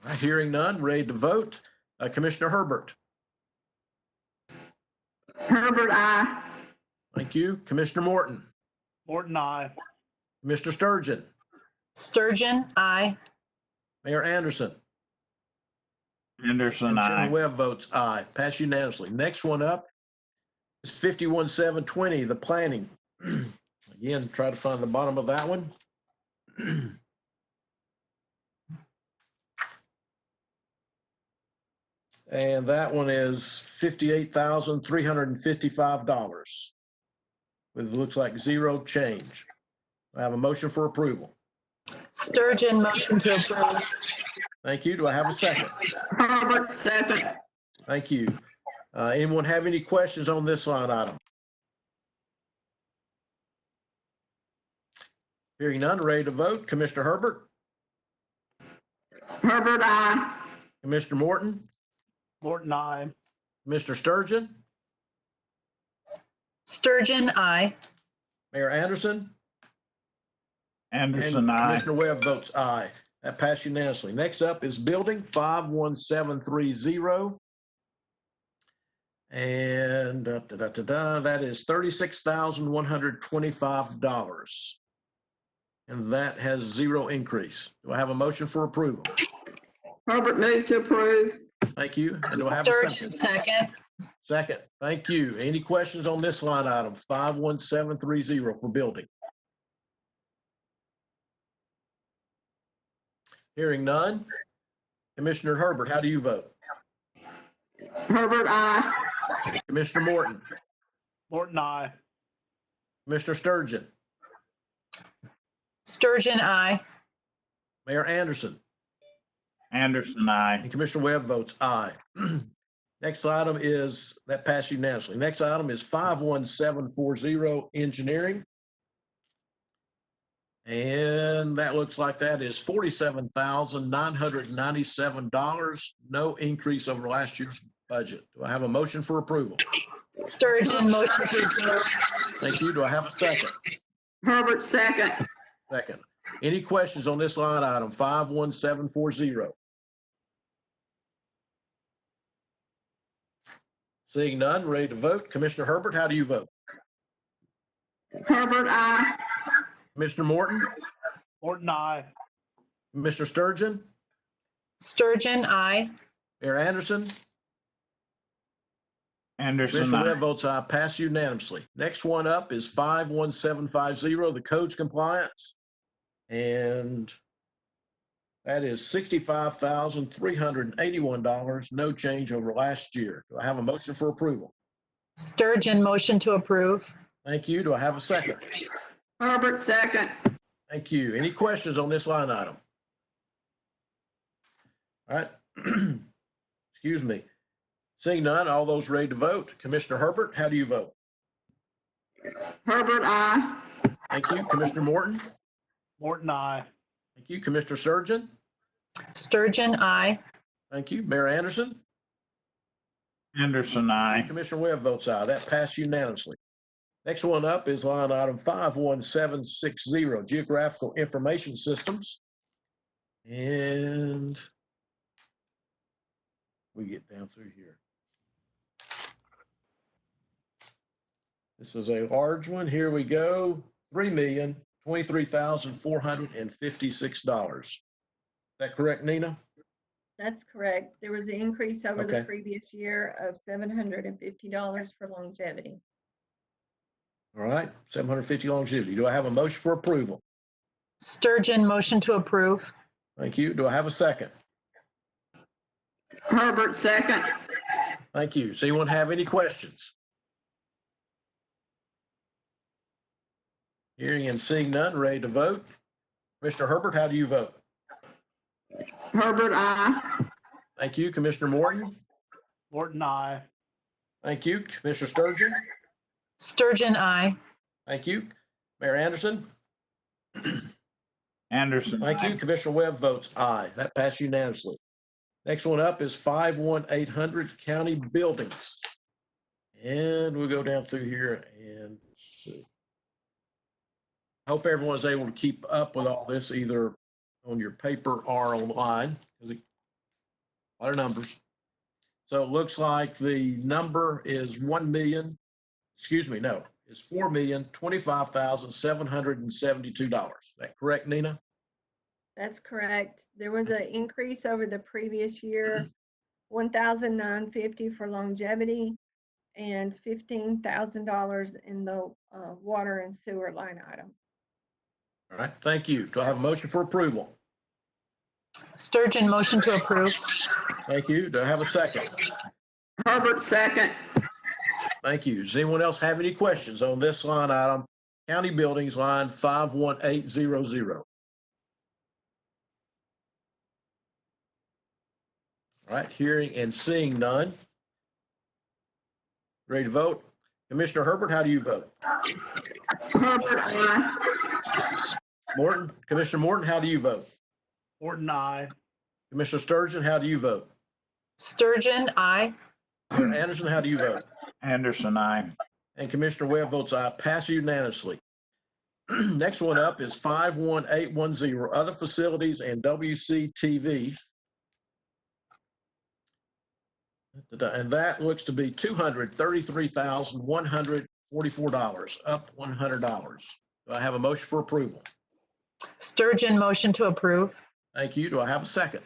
All right, hearing none, ready to vote. Commissioner Herbert. Herbert, aye. Thank you. Commissioner Morton, Morton, I. Commissioner Sturgeon, Sturgeon, I. Mayor Anderson, Anderson, and Chairman I. Webb votes aye. Pass unanimously. Next one up is 51720, the planning. Again, try to find the bottom of that one. And that one is $58,355 with, looks like zero change. I have a motion for approval. Sturgeon, motion to approve. Thank you. Do I have a second? Herbert, second. Thank you. Anyone have any questions on this line item? Hearing none, ready to vote. Commissioner Herbert, Herbert, aye. Commissioner Morton, Morton, I. Commissioner Sturgeon, Sturgeon, I. Mayor Anderson, and Anderson, I. Commissioner Webb votes aye. That passed unanimously. Next up is Building 51730. And that is $36,125. and that has 0 increase. Do I have a motion for approval? Herbert moved to approve. Thank you. And do I have a Sturgeon, second? second. Second. Thank you. Any questions on this line item, 51730 for building? Hearing none. Commissioner Herbert, how do you vote? Herbert, aye. Commissioner Morton? Morton, I. Commissioner Sturgeon? Sturgeon, aye. Mayor Anderson? Anderson, I. And Commissioner Webb votes aye. Next item is, that passed unanimously. Next item is 51740 engineering. And that looks like that is $47,997. No increase over last year's budget. Do I have a motion for approval? Sturgeon, motion to approve. Thank you. Do I have a second? Herbert, second. Second. Any questions on this line item, 51740? Seeing none, ready to vote. Commissioner Herbert, how do you vote? Herbert, aye. Commissioner Morton? Morton, I. Commissioner Sturgeon? Sturgeon, aye. Mayor Anderson? Anderson, Commissioner I. Webb votes aye, pass unanimously. Next one up is 51750, the codes compliance. And that is $65,381, no change over last year. Do I have a motion for approval? Sturgeon, motion to approve. Thank you. Do I have a second? Herbert, second. Thank you. Any questions on this line item? All right. Excuse me. Seeing none, all those ready to vote. Commissioner Herbert, how do you vote? Herbert, aye. Thank you. Commissioner Morton? Morton, I. Thank you. Commissioner Sturgeon? Sturgeon, aye. Thank you. Mayor Anderson? Anderson, I. Commissioner Webb votes aye. That passed unanimously. Next one up is line item 51760, Geographical Information Systems. And we get down through here. This is a large one. Here we go. $3,023,456. Is that correct, Nina? That's correct. There was an increase over the Okay. previous year of $750 for longevity. All right, 750 longevity. Do I have a motion for approval? Sturgeon, motion to approve. Thank you. Do I have a second? Herbert, second. Thank you. Does anyone have any questions? Hearing and seeing none, ready to vote. Commissioner Herbert, how do you vote? Herbert, aye. Thank you. Commissioner Morton? Morton, I. Thank you. Commissioner Sturgeon? Sturgeon, aye. Thank you. Mayor Anderson? Anderson, Thank you. I. Commissioner Webb votes aye. That passed unanimously. Next one up is 51800 county buildings. And we'll go down through here and see. Hope everyone's able to keep up with all this either on your paper or online, because a lot of numbers. So it looks like the number is is $4,025,772. Is that correct, Nina? That's correct. There was an increase over the previous year, $1,950 for longevity and $15,000 in the water and sewer line item. All right, thank you. Do I have a motion for approval? Sturgeon, motion to approve. Thank you. Do I have a second? Herbert, second. Thank you. Does anyone else have any questions on this line item? County Buildings, line 51800. All right, hearing and seeing none. Ready to vote? Commissioner Herbert, how do you vote? Herbert, aye. Morton, Commissioner Morton, how do you vote? Morton, I. Commissioner Sturgeon, how do you vote? Sturgeon, aye. Mayor Anderson, how do you vote? Anderson, I. And Commissioner Webb votes aye, pass unanimously. Next one up is 51810, other facilities and WCTV. And that looks to be $233,144, up $100. Do I have a motion for approval? Sturgeon, motion to approve. Thank you. Do I have a second?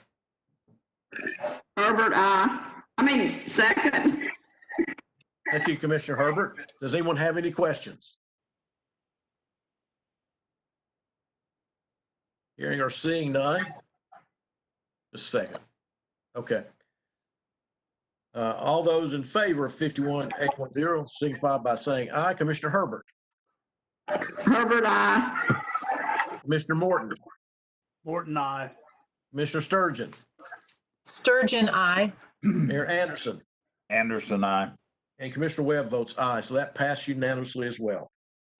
Herbert, second. Thank you, Commissioner Herbert. Does anyone have any questions? Hearing or seeing none? Just a second. Okay. All those in favor of 51810 signify by saying aye. Commissioner Herbert, Herbert, aye. Commissioner Morton, Morton, I. Commissioner Sturgeon, Sturgeon, aye. Mayor Anderson, Anderson, I. and Commissioner Webb votes aye. So that passed unanimously as well.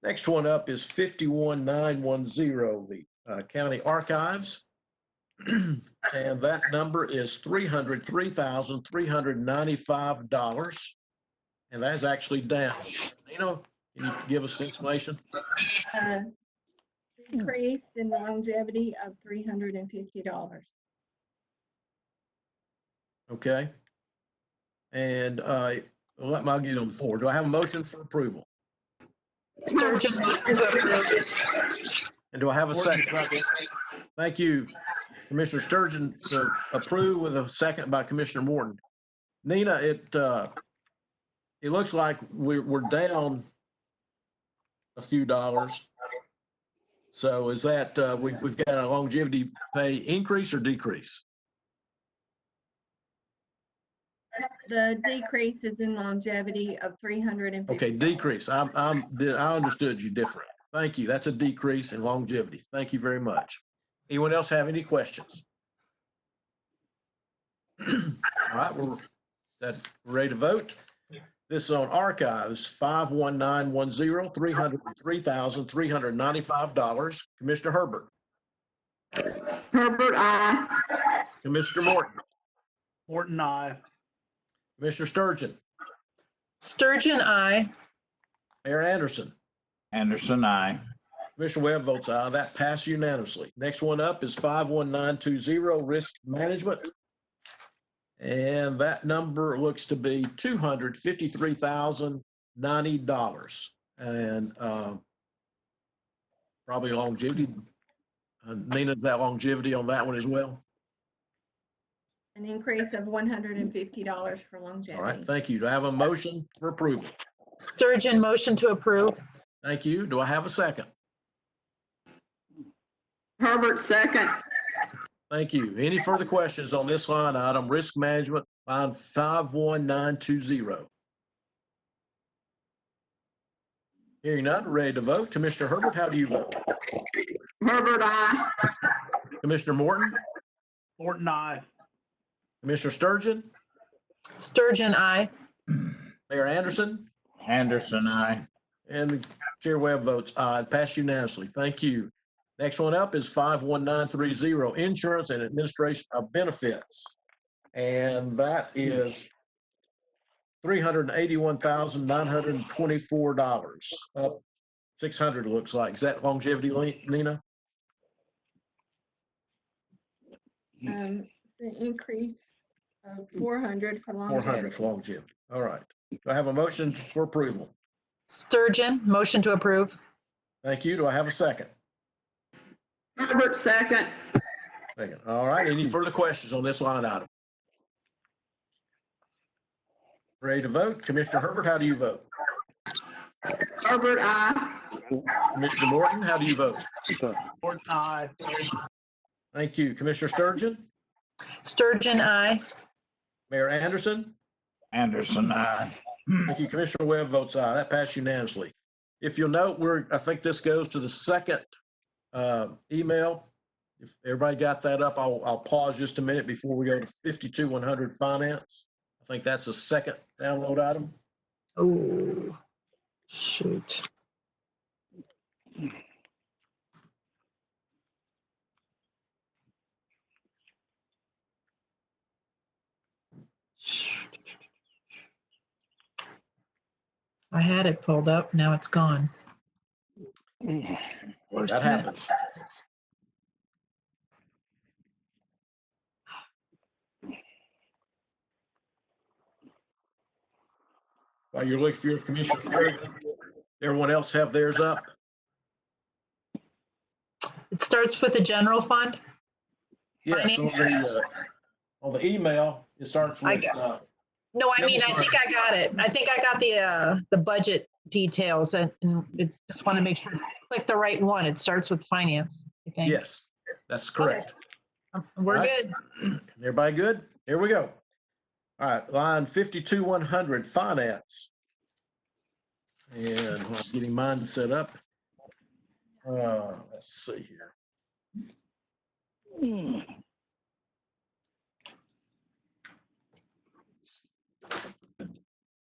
Next one up is 51910, the County Archives. And that number is $303,395. And that is actually down. Can you give us the explanation? Increase in longevity of $350. Okay. And I'll get on the floor. Do I have a motion for approval? Sturgeon, motion to approve. And do I have a second? Thank you, Commissioner Sturgeon, to approve with a second by Commissioner Morton. Nina, it looks like we're down a few dollars. So is that we've got a longevity pay increase or decrease? The decrease is in longevity of $350. Okay, decrease. I understood you different. Thank you. That's a decrease in longevity. Thank you very much. Anyone else have any questions? All right, we're ready to vote. This is on Archives, 51910, $303,395. Commissioner Herbert, Herbert, aye. Commissioner Morton, Morton, I. Commissioner Sturgeon, Sturgeon, aye. Mayor Anderson, Anderson, I. Commissioner Webb votes aye. That passed unanimously. Next one up is 51920, Risk Management. And that number looks to be $253,090. And probably longevity. Nina, is that longevity on that one as well? An increase of $150 for longevity. All right, thank you. Do I have a motion for approval? Sturgeon, motion to approve. Thank you. Do I have a second? Herbert, second. Thank you. Any further questions on this line item, risk management, line 51920? Hearing none, ready to vote. Commissioner Herbert, how do you vote? Herbert, aye. Commissioner Morton, Morton, I. Commissioner Sturgeon, Sturgeon, aye. Mayor Anderson, Anderson, I. and Chair Webb votes aye. Passed unanimously. Thank you. Next one up is 51930, Insurance and Administration of Benefits. And that is $381,924, up $600 looks like. Is that longevity, Nina? It's an increase of $400 for longevity. 400 for longevity. All right. Do I have a motion for approval? Sturgeon, motion to approve. Thank you. Do I have a second? Herbert, second. Second. All right. Any further questions on this line item? Ready to vote? Commissioner Herbert, how do you vote? Herbert, aye. Commissioner Morton, how do you vote? Morton, I. Thank you. Commissioner Sturgeon, Sturgeon, aye. Mayor Anderson, Anderson, I. thank you. Commissioner Webb votes aye. That passed unanimously. If you'll note, I think this goes to the second email. If everybody got that up, I'll pause just a minute before we go to 52100 Finance. I think that's the second download item. Oh, shoot. I had it pulled up, now it's gone. That happens. While you're looking for yours, Commissioner Sturgeon, everyone else have theirs up? It starts with the general fund? Yes, on the email, it starts I with, got No, I mean, I think I got it. I think I got the budget details and just want to make sure, click the right one. It starts with finance, I think. yes, that's correct. We're All right. good. Everybody good? Here we go. All right, line 52-100, finance. And I'm getting mine set up. Let's see here.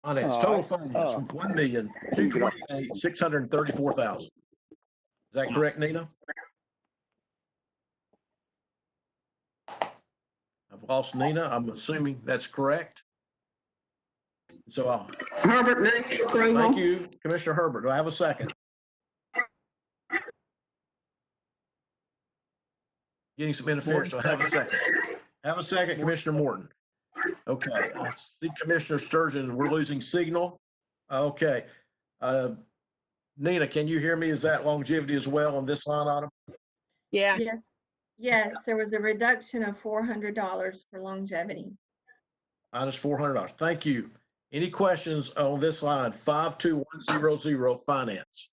Finance, total finance, 1,228,634,000. Is that correct, Nina? I've lost Nina. I'm assuming that's correct. So, Herbert, move for approval. thank you, Commissioner Herbert. Do I have a second? Getting some interference. Do I have a second? Have a second, Commissioner Morton. Okay, I see Commissioner Sturgeon, we're losing signal. Okay. Nina, can you hear me? Is that longevity as well on this line item? Yeah. Yes, there was a reduction of $400 for longevity. Minus $400. Thank you. Any questions on this line, 52100, finance?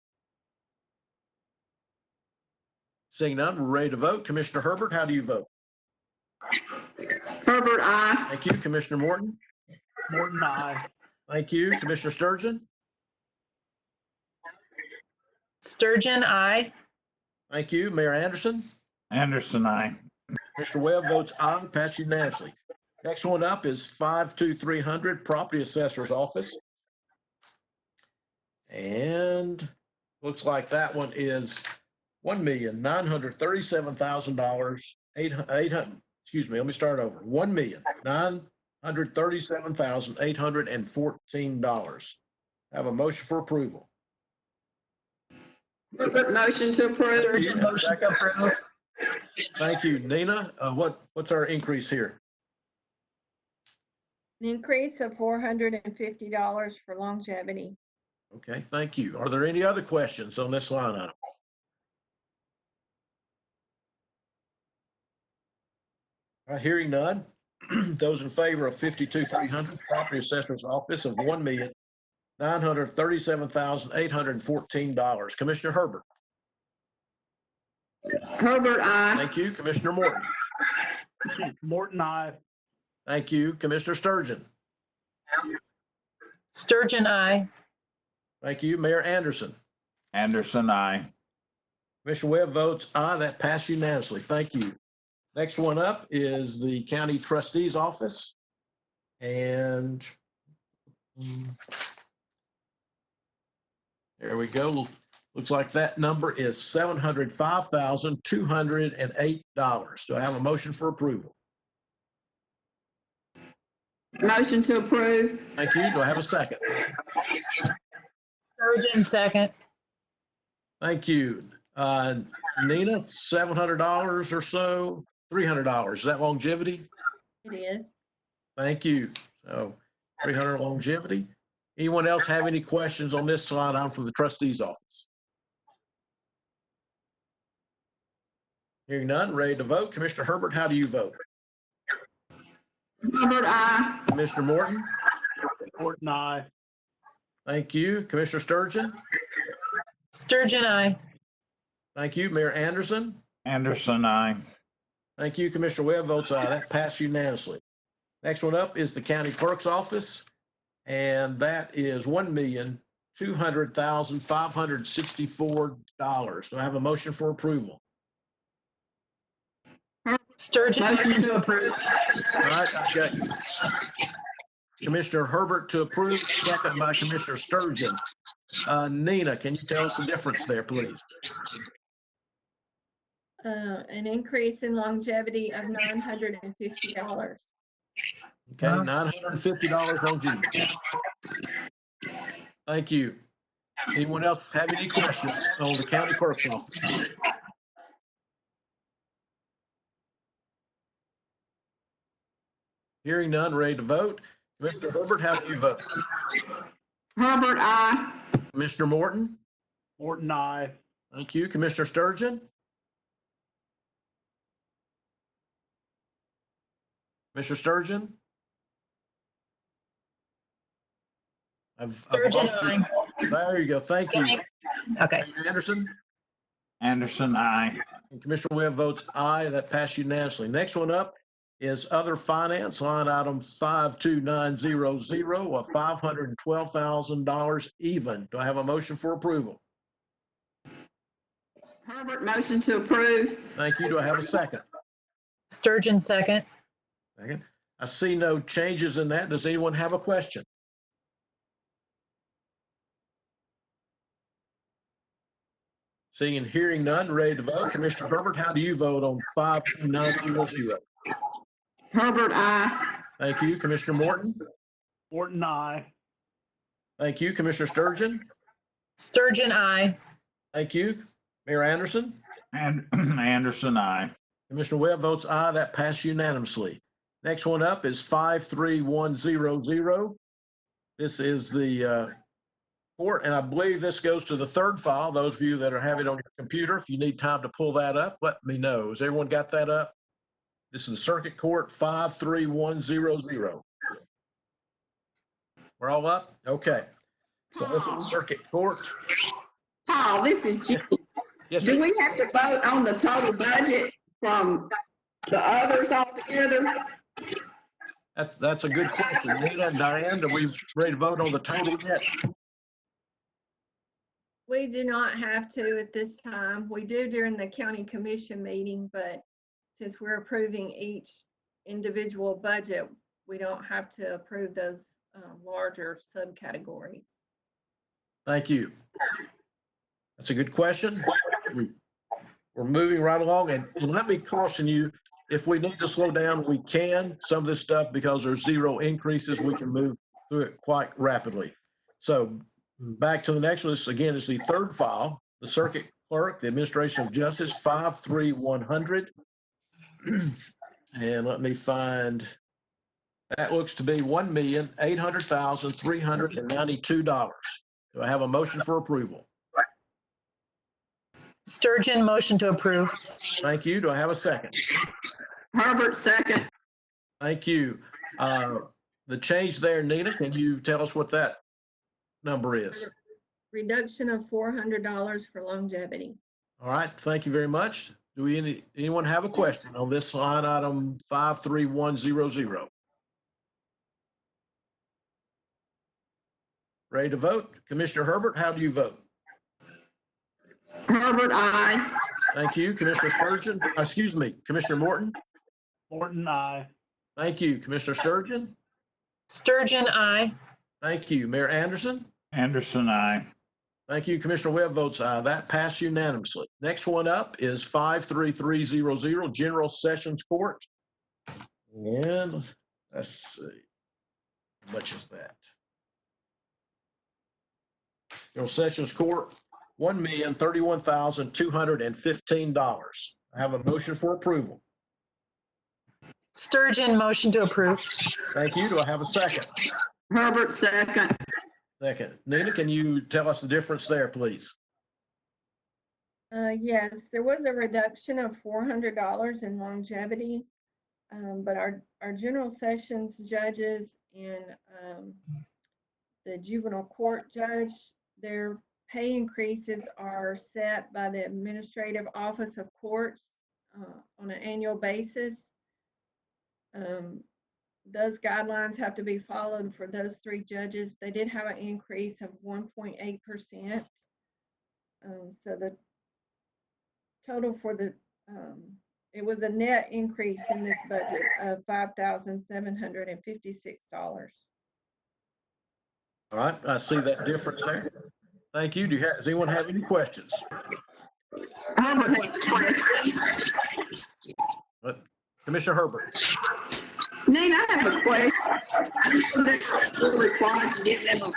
Seeing none, we're ready to vote. Commissioner Herbert, how do you vote? Herbert, aye. Thank you. Commissioner Morton? Morton, aye. Thank you. Commissioner Sturgeon? Sturgeon, aye. Thank you. Mayor Anderson? Anderson, aye. Mr. Webb votes aye, passed unanimously. Next one up is 52300, Property Assessor's Office. And looks like that one is $1,937,800, excuse me, let me start over. $1,937,814. Have a motion for approval. Herbert, motion to approve. Sturgeon, motion to approve. Thank you. Nina, what's our increase here? An increase of $450 for longevity. Okay, thank you. Are there any other questions on this line item? All right, hearing none. Those in favor of 52300, Property Assessor's Office of $1,937,814. Commissioner Herbert? Herbert, aye. Thank you. Commissioner Morton? Morton, aye. Thank you. Commissioner Sturgeon? Sturgeon, aye. Thank you. Mayor Anderson? Anderson, aye. Commissioner Webb votes aye. That passed unanimously. Thank you. Next one up is the County Trustee's Office. And there we go. Looks like that number is $705,208. Do I have a motion for approval? Motion to approve. Thank you. Do I have a second? Sturgeon, second. Thank you. Nina, $700 or so, $300. Is that longevity? It is. Thank you. So 300 longevity. Anyone else have any questions on this line item from the trustee's office? Hearing none, ready to vote. Commissioner Herbert, how do you vote? Herbert, aye. Commissioner Morton? Morton, aye. Thank you. Commissioner Sturgeon? Sturgeon, aye. Thank you. Mayor Anderson? Anderson, aye. Thank you. Commissioner Webb votes aye. That passed unanimously. Next one up is the County Clerk's Office, and that is $1,200,564. Do I have a motion for approval? Sturgeon, motion to approve. All right, I've got Commissioner Herbert to approve, second by Commissioner Sturgeon. Nina, can you tell us the difference there, please? An increase in longevity of $950. Okay, $950 longevity. Thank you. Anyone else have any questions on the County Clerk's Office? Hearing none, ready to vote. Mr. Herbert, how do you vote? Herbert, aye. Commissioner Morton? Morton, aye. Thank you. Commissioner Sturgeon? Commissioner Sturgeon? I've Sturgeon, lost you. aye. There you go. Thank you. Okay. Commissioner Anderson? Anderson, aye. And Commissioner Webb votes aye. That passed unanimously. Next one up is other finance, line item 52900 of $512,000 even. Do I have a motion for approval? Herbert, motion to approve. Thank you. Do I have a second? Sturgeon, second. Second. I see no changes in that. Does anyone have a question? Seeing and hearing none, ready to vote. Commissioner Herbert, how do you vote on 52900? Herbert, aye. Thank you. Commissioner Morton? Morton, I. Thank you. Commissioner Sturgeon? Sturgeon, aye. Thank you. Mayor Anderson? And Anderson, aye. Commissioner Webb votes aye. That passed unanimously. Next one up is 53100. This is the court, and I believe this goes to the third file. Those of you that are having it on your computer, if you need time to pull that up, let me know. Has everyone got that up? This is the Circuit Court 53100. We're all up? Okay. So open Circuit Court. Paul, this is Jim. Yes, Do sir. we have to vote on the total budget from the others altogether? That's a good question. Nina and Diane, are we ready to vote on the total yet? We do not have to at this time. We do during the county commission meeting, but since we're approving each individual budget, we don't have to approve those larger subcategories. Thank you. That's a good question. We're moving right along, and let me caution you, if we need to slow down, we can. Some of this stuff, because there's zero increases, we can move through it quite rapidly. So back to the next one. This again is the third file, the Circuit Clerk, the Administration of Justice, 53100. And let me find, that looks to be $1,800,392. Do I have a motion for approval? Sturgeon, motion to approve. Thank you. Do I have a second? Herbert, second. Thank you. The change there, Nina, can you tell us what that number is? Reduction of $400 for longevity. All right, thank you very much. Do anyone have a question on this line item 53100? Ready to vote? Commissioner Herbert, how do you vote? Herbert, aye. Thank you. Commissioner Sturgeon, excuse me, Commissioner Morton? Morton, I. Thank you. Commissioner Sturgeon? Sturgeon, aye. Thank you. Mayor Anderson? Anderson, aye. Thank you. Commissioner Webb votes aye. That passed unanimously. Next one up is 53300, General Sessions Court. And let's see, how much is that? General Sessions Court, $1,031,215. I have a motion for approval. Sturgeon, motion to approve. Thank you. Do I have a second? Herbert, second. Second. Nina, can you tell us the difference there, please? Yes, there was a reduction of $400 in longevity, but our general sessions judges and the juvenile court judge, their pay increases are set by the Administrative Office of Courts on an annual basis. Those guidelines have to be followed for those three judges. They did have an increase of 1.8%. So the total for the, it was a net increase in this budget of $5,756. All right, I see that difference there. Thank you. Does anyone have any questions? Herbert has a question. Commissioner Herbert. Nate, I have a question. We're required to give them a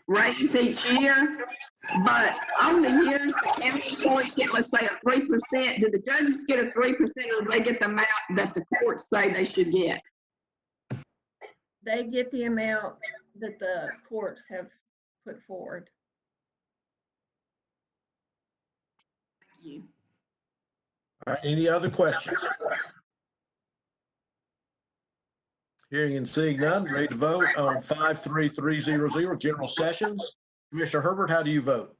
raise each year, but on the years the county courts get, let's say, a 3%, do the judges get a 3% or do they get the amount that the courts say they should get? They get the amount that the courts have put forward. Thank you. All right, any other questions? Hearing and seeing none, ready to vote on 53300, general sessions. Commissioner Herbert, how do you vote?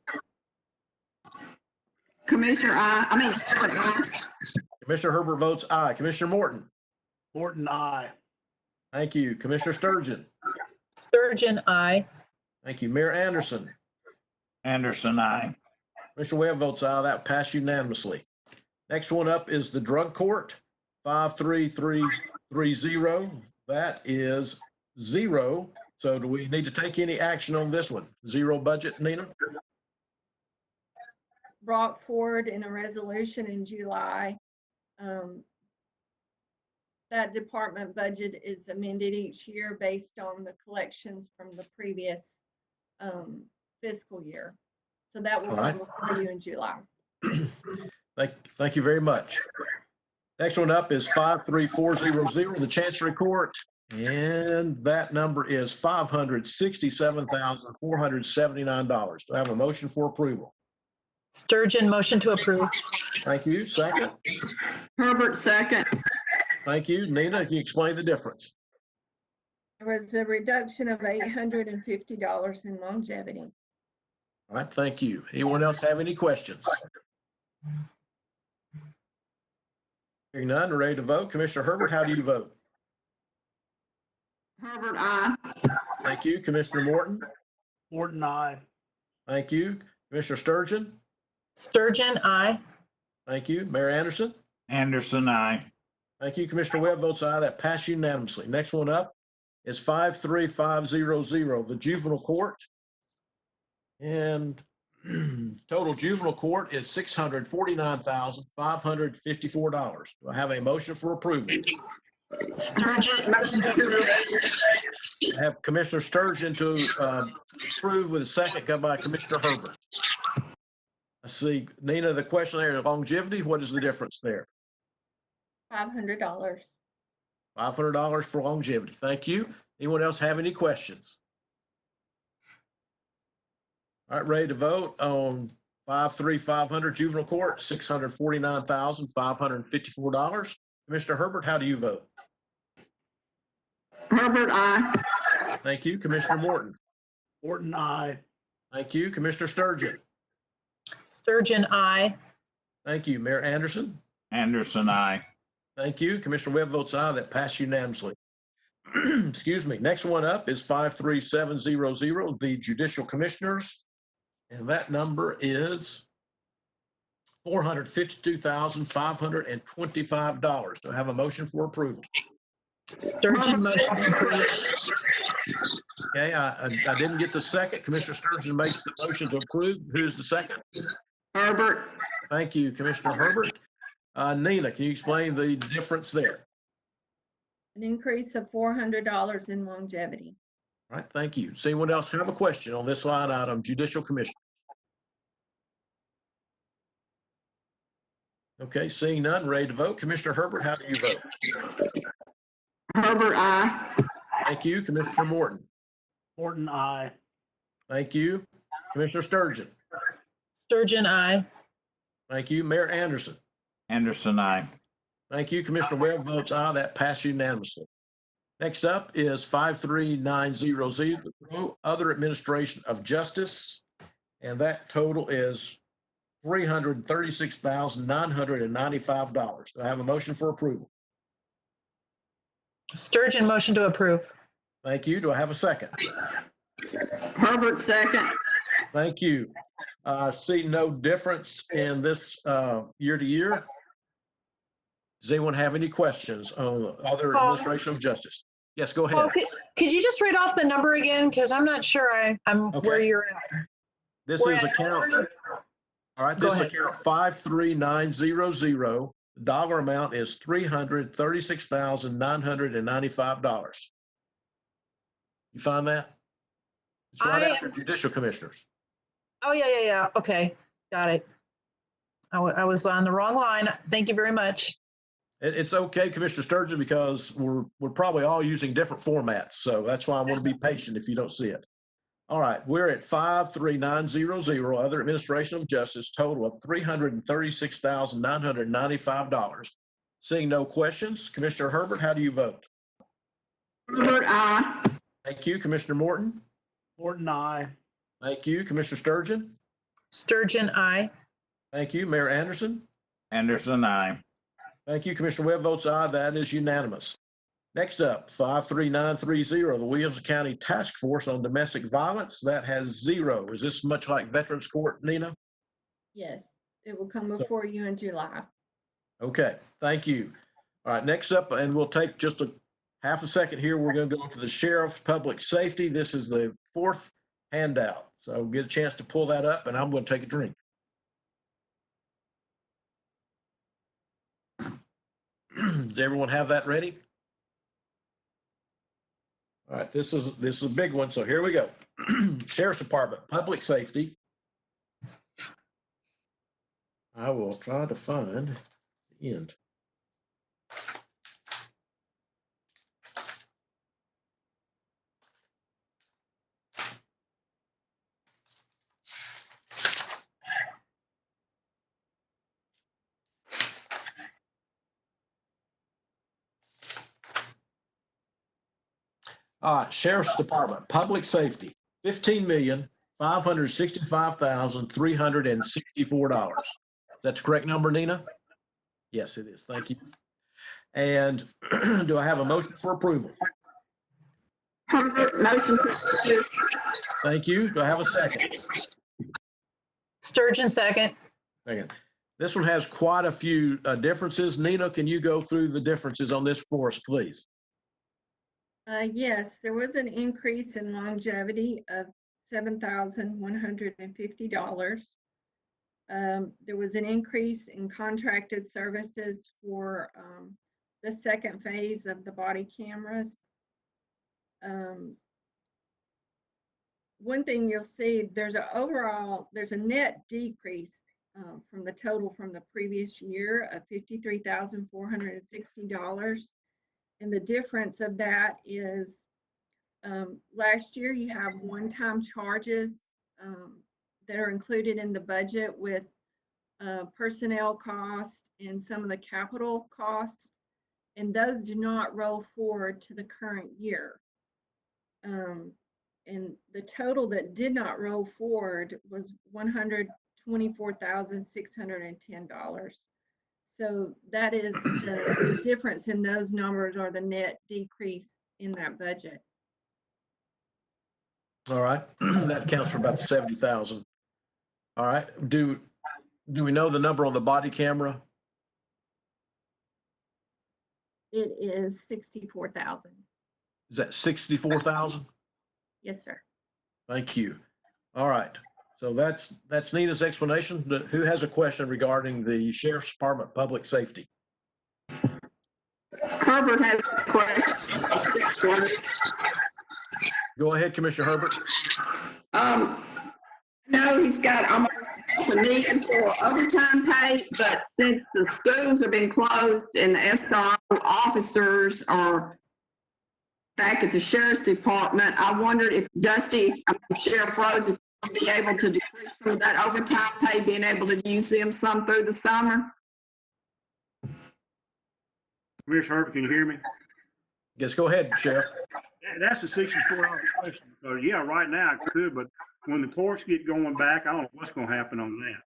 Commissioner, Herbert, aye. Commissioner Herbert votes aye. Commissioner Morton? Morton, I. Thank you. Commissioner Sturgeon? Sturgeon, aye. Thank you. Mayor Anderson? Anderson, aye. Commissioner Webb votes aye. That passed unanimously. Next one up is the drug court, 53330. That is 0. So do we need to take any action on this one? 0 budget, Nina? Brought forward in a resolution in July. That department budget is amended each year based on the collections from the previous fiscal year. So that will All right. go before you in July. Thank you very much. Next one up is 53400, the Chancery Court, and that number is $567,479. Do I have a motion for approval? Sturgeon, motion to approve. Thank you. Second. Herbert, second. Thank you. Nina, can you explain the difference? There was a reduction of $850 in longevity. All right, thank you. Anyone else have any questions? Hearing none, ready to vote. Commissioner Herbert, how do you vote? Herbert, aye. Thank you. Commissioner Morton? Morton, I. Thank you. Commissioner Sturgeon? Sturgeon, aye. Thank you. Mayor Anderson? Anderson, aye. Thank you. Commissioner Webb votes aye. That passed unanimously. Next one up is 53500, the juvenile court. And total juvenile court is $649,554. Do I have a motion for approval? Sturgeon, motion to approve. I have Commissioner Sturgeon to approve with a second, come by Commissioner Herbert. I see, Nina, the question there is longevity. What is the difference there? $500. $500 for longevity. Thank you. Anyone else have any questions? All right, ready to vote on 53500 juvenile court, $649,554. Commissioner Herbert, how do you vote? Herbert, aye. Thank you. Commissioner Morton? Morton, I. Thank you. Commissioner Sturgeon? Sturgeon, aye. Thank you. Mayor Anderson? Anderson, aye. Thank you. Commissioner Webb votes aye. That passed unanimously. Excuse me. Next one up is 53700, the judicial commissioners. And that number is $452,525. Do I have a motion for approval? Sturgeon, motion to approve. Okay, I didn't get the second. Commissioner Sturgeon makes the motion to approve. Who's the second? Herbert, Thank you, Commissioner Herbert. Nina, can you explain the difference there? An increase of $400 in longevity. All right, thank you. Does anyone else have a question on this line item, judicial commission? Okay, seeing none, ready to vote. Commissioner Herbert, how do you vote? Herbert, aye. Thank you. Commissioner Morton? Morton, I. Thank you. Commissioner Sturgeon? Sturgeon, aye. Thank you. Mayor Anderson? Anderson, aye. Thank you. Commissioner Webb votes aye. That passed unanimously. Next up is 53900, other administration of justice. And that total is $336,995. Do I have a motion for approval? Sturgeon, motion to approve. Thank you. Do I have a second? Herbert, second. Thank you. See no difference in this year to year. Does anyone have any questions on other administration of justice? Yes, go ahead. Oh, could you just read off the number again? Because I'm not sure I'm where Okay. you're at. This is account, all right, Go this is ahead. account 53900. The dollar amount is $336,995. You find that? It's right I after judicial commissioners. Oh, yeah. Okay, got it. I was on the wrong line. Thank you very much. It's okay, Commissioner Sturgeon, because we're probably all using different formats. So that's why I want to be patient if you don't see it. All right, we're at 53900, other administration of justice, total of $336,995. Seeing no questions, Commissioner Herbert, how do you vote? Herbert, aye. Thank you, Commissioner Morton. Morton, I. Thank you, Commissioner Sturgeon. Sturgeon, I. Thank you, Mayor Anderson. Anderson, I. Thank you, Commissioner Webb votes aye. That is unanimous. Next up, 53930, the Williamson County Task Force on Domestic Violence. That has 0. Is this much like Veterans Court, Nina? Yes, it will come before you in July. Okay, thank you. All right, next up, and we'll take just a half a second here. We're going to go to the Sheriff's Public Safety. This is the 4th handout. So get a chance to pull that up, and I'm going to take a drink. Does everyone have that ready? All right, this is a big one, so here we go. Sheriff's Department, Public Safety. I will try to find the end. All right, Sheriff's Department, Public Safety, $15,565,364. Is that the correct number, Nina? Yes, it is. Thank you. And do I have a motion for approval? Herbert, motion to approve. Thank you. Do I have a second? Sturgeon, second. Second. This one has quite a few differences. Nina, can you go through the differences on this for us, please? Yes, there was an increase in longevity of $7,150. There was an increase in contracted services for the second phase of the body cameras. One thing you'll see, there's a net decrease from the total from the previous year of $53,460. And the difference of that is last year you have one-time charges that are included in the budget with personnel costs and some of the capital costs, and those do not roll forward to the current year. And the total that did not roll forward was $124,610. So that is the difference in those numbers, or the net decrease in that budget. All right, that accounts for about 70,000. All right, do we know the number on the body camera? It is 64,000. Is that 64,000? Yes, sir. Thank you. All right, so that's Nina's explanation. Who has a question regarding the Sheriff's Department Public Safety? Herbert has a question. Go ahead, Commissioner Herbert. No, he's got almost $1 million for overtime pay, but since the schools have been closed and the SRO officers are back at the Sheriff's Department, I wondered if Sheriff Rhodes, if he'll be able to decrease some of that overtime pay, being able to use them some through the summer. Commissioner Herbert, can you hear me? Yes, go ahead, Sheriff. That's a $64 question. So yeah, right now I could, but when the courts get going back, I don't know what's going to happen on that.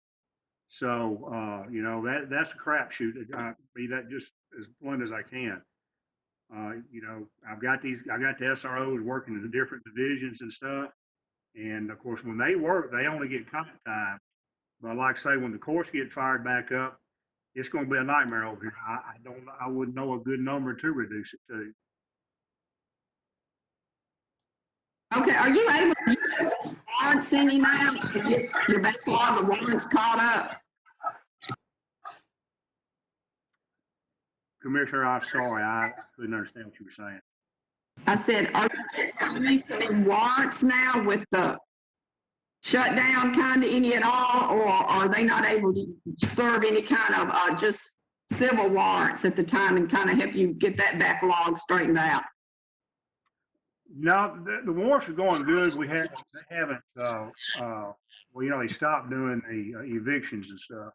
So, that's a crapshoot. I'll be that just as blunt as I can. I've got the SROs working in the different divisions and stuff. And of course, when they work, they only get comp time. But like I say, when the courts get fired back up, it's going to be a nightmare over here. I wouldn't know a good number to reduce it to. Okay, are you able to use warrants any now to get your backlog of warrants caught up? Commissioner, I'm sorry, I couldn't understand what you were saying. I said, are you using warrants now with the shutdown kind of any at all, or are they not able to serve any kind of just civil warrants at the time and kind of help you get that backlog straightened out? No, the warrants are going good. They stopped doing the evictions and stuff.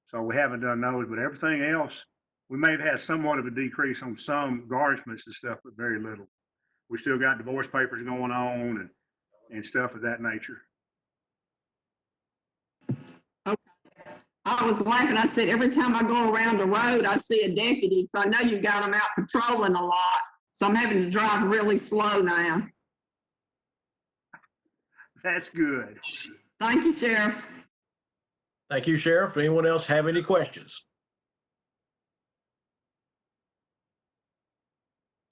So we haven't done those, but everything else, we may have had somewhat of a decrease on some garnishments and stuff, but very little. we still got divorce papers going on and stuff of that nature. I was laughing. I said, every time I go around the road, I see a deputy. So I know you got them out patrolling a lot. So I'm having to drive really slow now. That's good. Thank you, Sheriff. Thank you, Sheriff. Anyone else have any questions?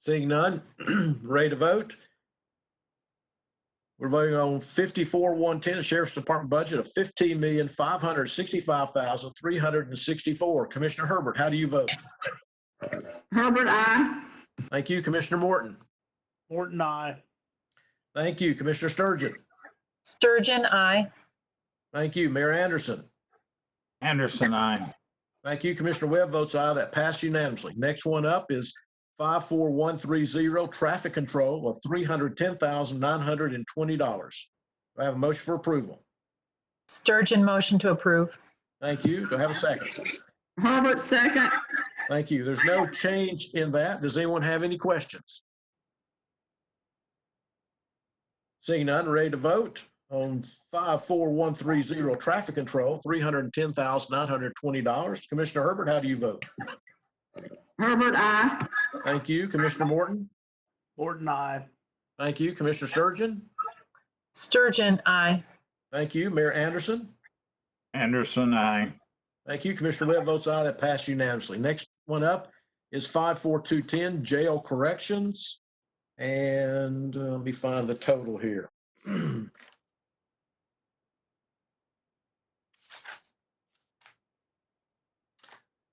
Seeing none, ready to vote? We're voting on 54-110, Sheriff's Department budget of $15,565,364. Commissioner Herbert, how do you vote? Herbert, aye. Thank you, Commissioner Morton. Morton, I. Thank you, Commissioner Sturgeon. Sturgeon, aye. Thank you, Mayor Anderson. Anderson, aye. Thank you, Commissioner Webb votes aye. That passed unanimously. Next one up is 54130, traffic control of $310,920. Do I have a motion for approval? Sturgeon, motion to approve. Thank you. Do I have a second? Herbert, second. Thank you. There's no change in that. Does anyone have any questions? Seeing none, ready to vote on 54130, traffic control, $310,920. Commissioner Herbert, how do you vote? Herbert, aye. Thank you. Commissioner Morton? Morton, I. Thank you. Commissioner Sturgeon? Sturgeon, aye. Thank you. Mayor Anderson? Anderson, aye. Thank you. Commissioner Webb votes aye. That passed unanimously. Next one up is 54210, jail corrections. And let me find the total here.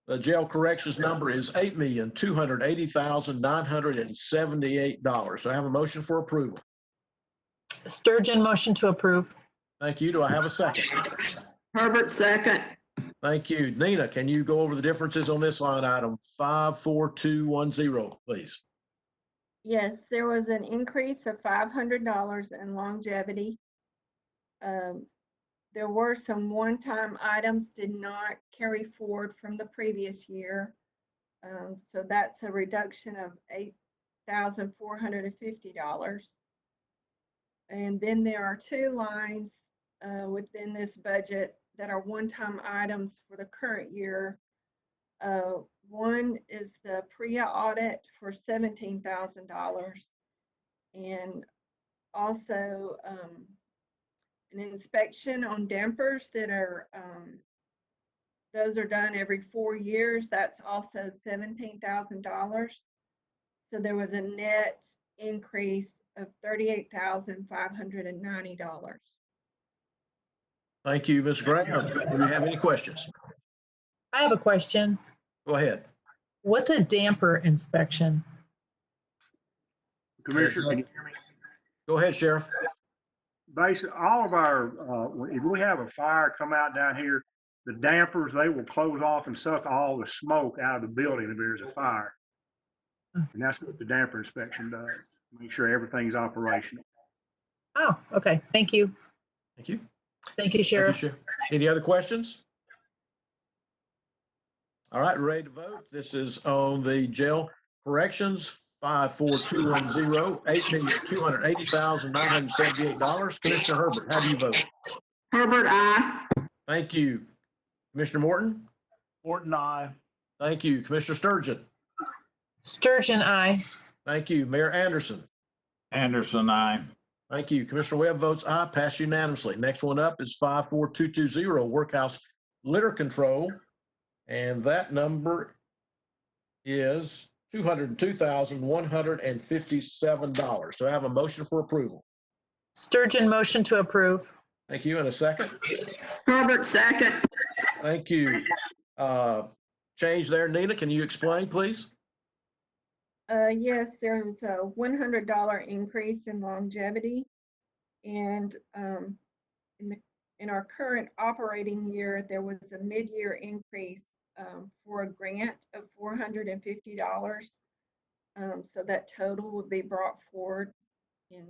The jail corrections number is $8,280,978. Do I have a motion for approval? Sturgeon, motion to approve. Thank you. Do I have a second? Herbert, second. Thank you. Nina, can you go over the differences on this line item 54210, please? Yes, there was an increase of $500 in longevity. There were some one-time items did not carry forward from the previous year. So that's a reduction of $8,450. And then there are two lines within this budget that are one-time items for the current year. One is the Priya audit for $17,000, and also an inspection on dampers that are, those are done every 4 years. That's also $17,000. So there was a net increase of $38,590. Thank you, Ms. Graham. Do you have any questions? I have a question. Go ahead. What's a damper inspection? Commissioner, can you hear me? Go ahead, Sheriff. Basically, all of our, if we have a fire come out down here, the dampers, they will close off and suck all the smoke out of the building if there's a fire. And that's what the damper inspection does. Make sure everything's operational. Oh, okay. Thank you. Thank you. Thank you, Thank you, Sheriff. Sheriff. Any other questions? All right, ready to vote. This is on the jail corrections, 54210, $8,280,978. Commissioner Herbert, how do you vote? Herbert, aye. Thank you. Commissioner Morton? Morton, I. Thank you. Commissioner Sturgeon? Sturgeon, aye. Thank you. Mayor Anderson? Anderson, aye. Thank you. Commissioner Webb votes aye, passed unanimously. Next one up is 54220, workhouse litter control. And that number is $202,157. Do I have a motion for approval? Sturgeon, motion to approve. Thank you. And a second? Herbert, second. Thank you. Change there. Nina, can you explain, please? Yes, there was a $100 increase in longevity. And in our current operating year, there was a mid-year increase for a grant of $450. So that total would be brought forward in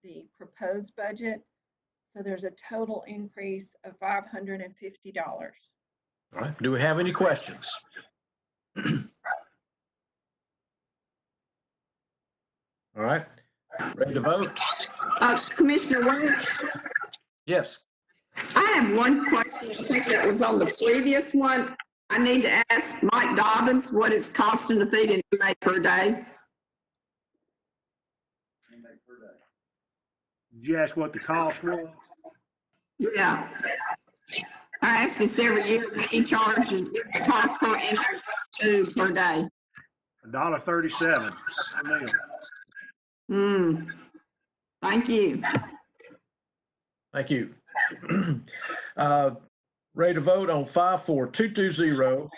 the proposed budget. So there's a total increase of $550. All right. Do we have any questions? All right. Ready to vote? Commissioner Webb, Yes. I have one question. I think that was on the previous one. I need to ask Mike Dobbins what it's costing to feed an inmate per day. Did you ask what the cost was? Yeah. I ask this every year, but he charges, what's the cost per inmate food per day? $1.37 a meal. Thank you. Thank you. Ready to vote on 54220.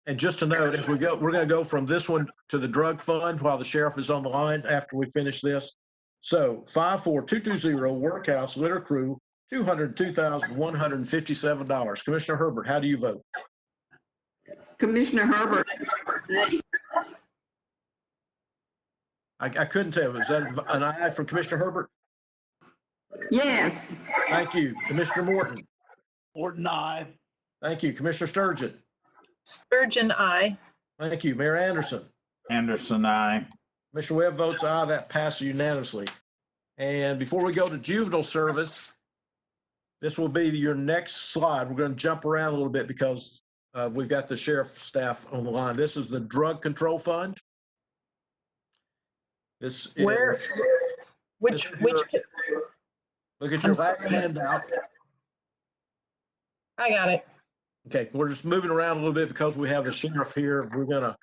And just to note, as we go, we're going to go from this one to the drug fund while the sheriff is on the line after we finish this. So 54220, workhouse litter crew, $202,157. Commissioner Herbert, how do you vote? Commissioner Herbert, I couldn't tell. Is that an aye from Commissioner Herbert? yes. Thank you. Commissioner Morton. Morton, aye. Thank you. Commissioner Sturgeon. Sturgeon, aye. Thank you. Mayor Anderson. Anderson, aye. Commissioner Webb votes aye. That passes unanimously. And before we go to juvenile service, this will be your next slide. We're going to jump around a little bit because we've got the sheriff staff on the line. This is the drug control fund. This is, Where, which, look at your I'm last sorry. handout. I got it. Okay, we're just moving around a little bit because we have the sheriff here. We're gonna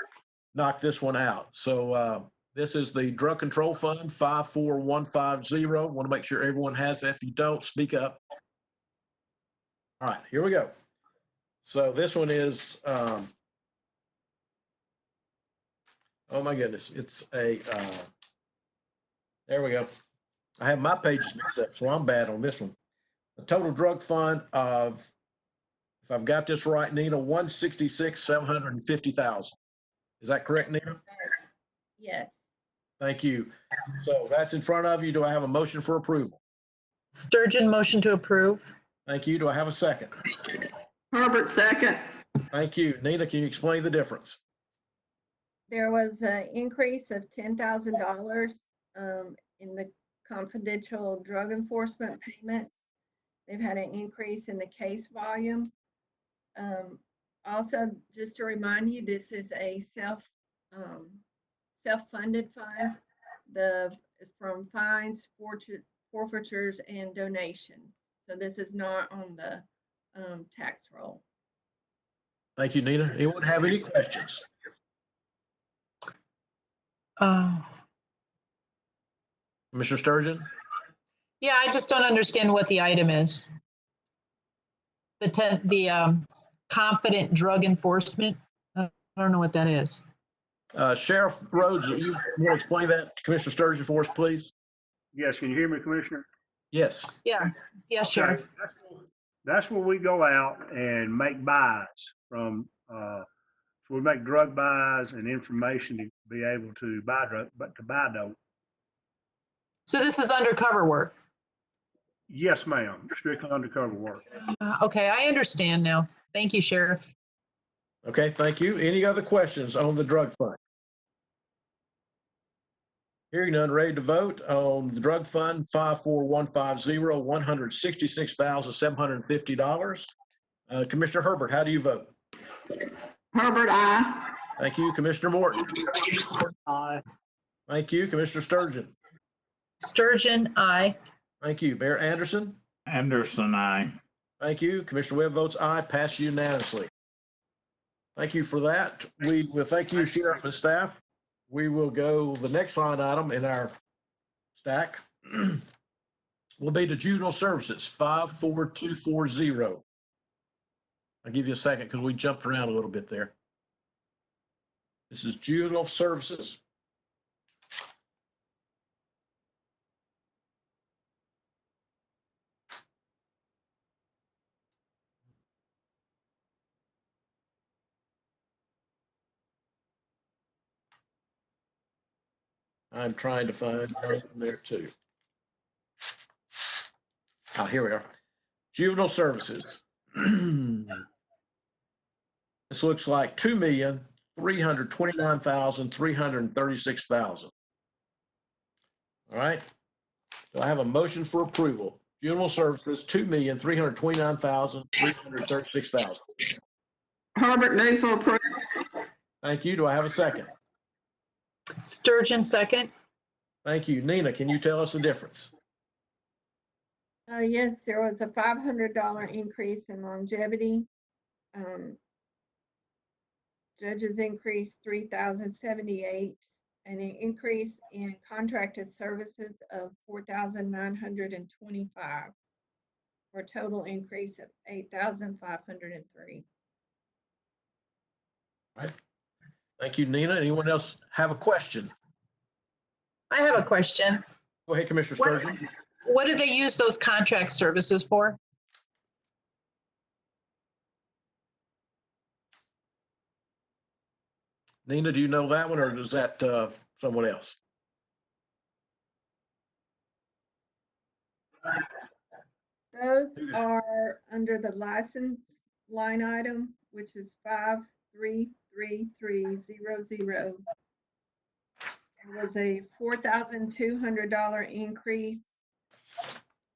knock this one out. So this is the drug control fund, 54150. Want to make sure everyone has that. If you don't, speak up. All right, here we go. So this one is, oh my goodness, it's a, there we go. I have my pages mixed up, so I'm bad on this one. The total drug fund of, if I've got this right, Nina, 166,750,000. Is that correct, Nina? Yes. Thank you. So that's in front of you. Do I have a motion for approval? Sturgeon, motion to approve. Thank you. Do I have a second? Herbert, second. Thank you. Nina, can you explain the difference? There was an increase of $10,000 in the confidential drug enforcement payments. They've had an increase in the case volume. Also, just to remind you, this is a self-funded fund, from fines, forfeitures, and donations. So this is not on the tax roll. Thank you, Nina. Anyone have any questions? Commissioner Sturgeon? Yeah, I just don't understand what the item is. The confident drug enforcement. I don't know what that is. Sheriff Rhodes, you want to explain that to Commissioner Sturgeon for us, please? Yes, can you hear me, Commissioner? Yes. Yeah, yeah, sure. Okay, that's where we go out and make buys from, so we make drug buys and information to be able to buy drug, but to buy dope. So this is undercover work. Yes, ma'am, strictly undercover work. Okay, I understand now. Thank you, Sheriff. Okay, thank you. Any other questions on the drug fund? Hearing none, ready to vote on the drug fund, 54150, $166,750. Commissioner Herbert, how do you vote? Herbert, aye. Thank you. Commissioner Morton? Aye. Thank you. Commissioner Sturgeon? Sturgeon, aye. Thank you. Mayor Anderson? Anderson, aye. Thank you. Commissioner Webb votes aye, pass unanimously. Thank you for that. We will thank you, Sheriff and staff. We will go, the next line item in our stack will be to juvenile services, 54240. I'll give you a second because we jumped around a little bit there. This is juvenile services. I'm trying to find her from there too. Ah, here we are. Juvenile services. This looks like $2,329,336,000. All right. Do I have a motion for approval? General services, $2,329,336. Herbert move for approval. Thank you. Do I have a second? Sturgeon, second. Thank you. Nina, can you tell us the difference? Yes, there was a $500 increase in longevity. Judges increased 3,078, and an increase in contracted services of 4,925, for a total increase of 8,503. Thank you, Nina. Anyone else have a question? I have a question. Go ahead, Commissioner What- Sturgeon. What do they use those contract services for? Nina, do you know that one, or is that someone else? Those are under the license line item, which is 533300. There was a $4,200 increase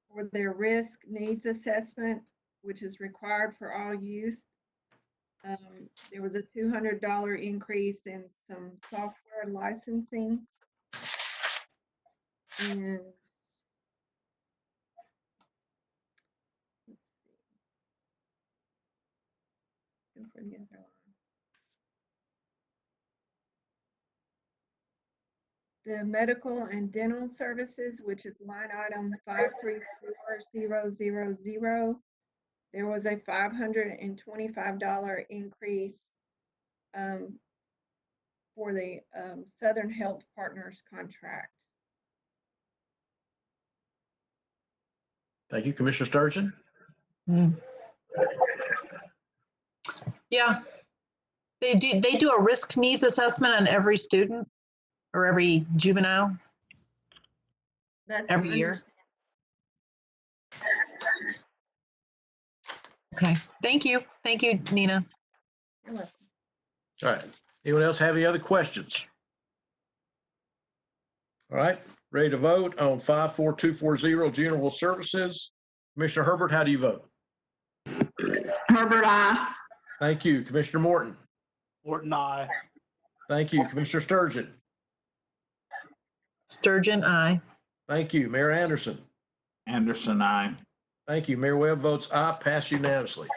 for their risk needs assessment, which is required for all youth. There was a $200 increase in some software licensing. And let's see. Looking for the other line. The medical and dental services, which is line item 534000. There was a $525 increase for the Southern Health Partners contract. Thank you, Commissioner Sturgeon. Yeah. They do a risk needs assessment on every student or every juvenile That's every my year. Okay. Thank you. Thank you, Nina. You're welcome. All right. Anyone else have any other questions? All right. Ready to vote on 54240, general services. Commissioner Herbert, how do you vote? Herbert, aye. Thank you. Commissioner Morton. Morton, aye. Thank you. Commissioner Sturgeon. Sturgeon, aye. Thank you. Mayor Anderson. Anderson, aye. Thank you. Mayor Webb votes aye, pass unanimously.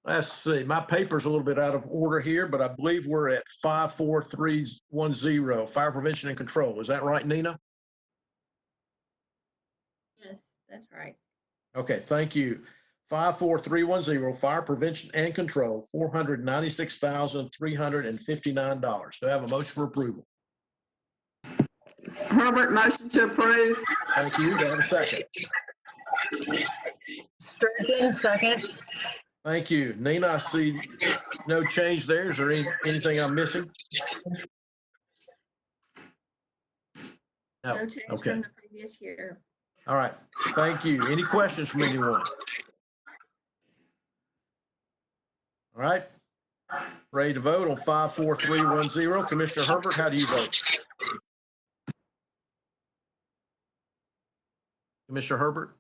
Let's see, my paper's a little bit out of order here, but I believe we're at 54310, fire prevention and control. Is that right, Nina? Yes, that's right. Okay, thank you. 54310, fire prevention and control, $496,359. Do I have a motion for approval? Herbert, motion to approve. Thank you. Do I have a second? Sturgeon, second. Thank you. Nina, I see no change there. Is there anything I'm missing? No change okay. from the previous year. All right. Thank you. Any questions from anyone? All right. Ready to vote on 54310. Commissioner Herbert, how do you vote? Commissioner Herbert?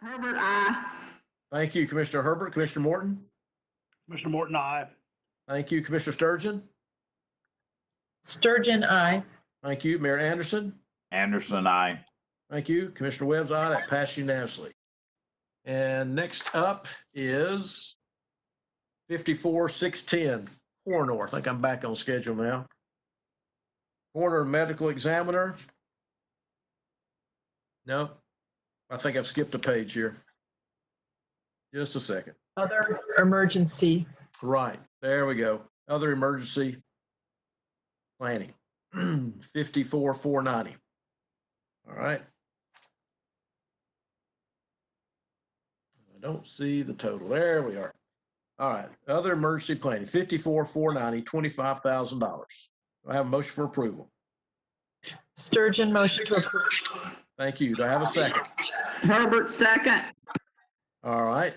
Herbert, aye. Thank you, Commissioner Herbert. Commissioner Morton? Commissioner Morton, aye. Thank you, Commissioner Sturgeon. Sturgeon, aye. Thank you, Mayor Anderson. Anderson, aye. Thank you, Commissioner Webb's aye. That passed unanimously. And next up is 54610, coroner. I think I'm back on schedule now. Coroner medical examiner. No, I think I've skipped a page here. Just a second. Other emergency. Right, there we go. Other emergency planning, 54490. All right. I don't see the total. There we are. All right, other emergency planning, 54490, $25,000. Do I have a motion for approval? Sturgeon, motion to approve. Thank you. Do I have a second? Herbert, second. All right.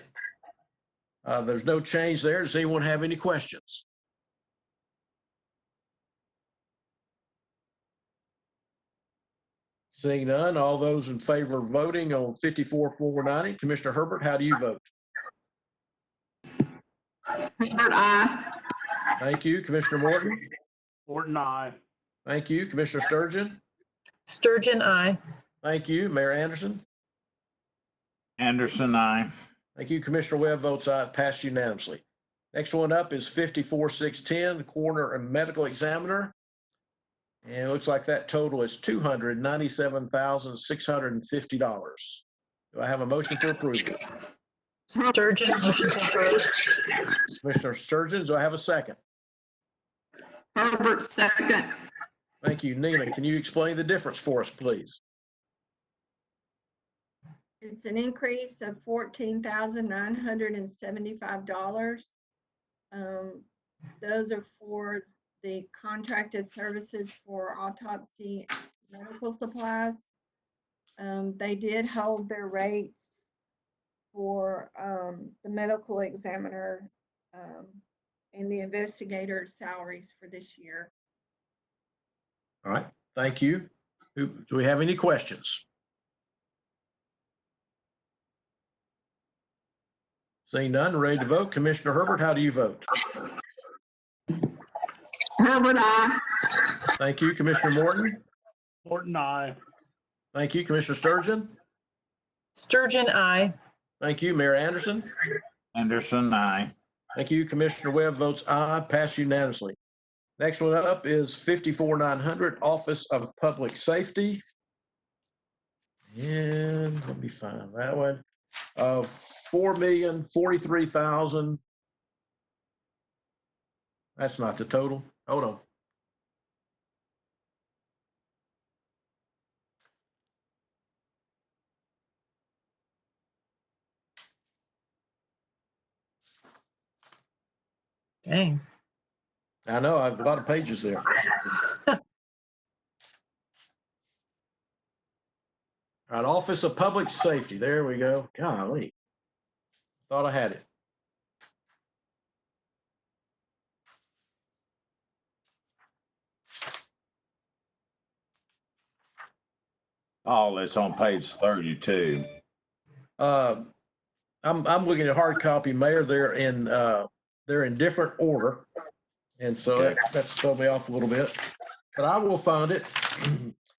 There's no change there. Does anyone have any questions? Seeing none, all those in favor of voting on 54-490, Commissioner Herbert, how do you vote? Herbert, aye. Thank you. Commissioner Morton? Morton, aye. Thank you. Commissioner Sturgeon? Sturgeon, aye. Thank you. Mayor Anderson? Anderson, aye. Thank you. Commissioner Webb votes aye. Passed unanimously. Next one up is 54-610, the coroner and medical examiner. And it looks like that total is $297,650. Do I have a motion for approval? Sturgeon, motion to approve. Commissioner Sturgeon, do I have a second? Herbert, second. Thank you. Nina, can you explain the difference for us, please? It's an increase of $14,975. Those are for the contracted services for autopsy medical supplies. They did hold their rates for the medical examiner and the investigator's salaries for this year. All right, thank you. Do we have any questions? Seeing none, ready to vote. Commissioner Herbert, how do you vote? Herbert, aye. Thank you. Commissioner Morton? Morton, aye. Thank you. Commissioner Sturgeon? Sturgeon, aye. Thank you. Mayor Anderson? Anderson, aye. Thank you. Commissioner Webb votes aye, passed unanimously. Next one up is 54-900, Office of Public Safety. And let me find that one. $4,043,000. That's not the total. Hold on. Dang. I know, I have a lot of pages there. All right, Office of Public Safety. There we go. Golly. Thought I had it. All this on page 32. I'm looking at hard copy, Mayor. They're in different order. And so that's thrown me off a little bit, but I will find it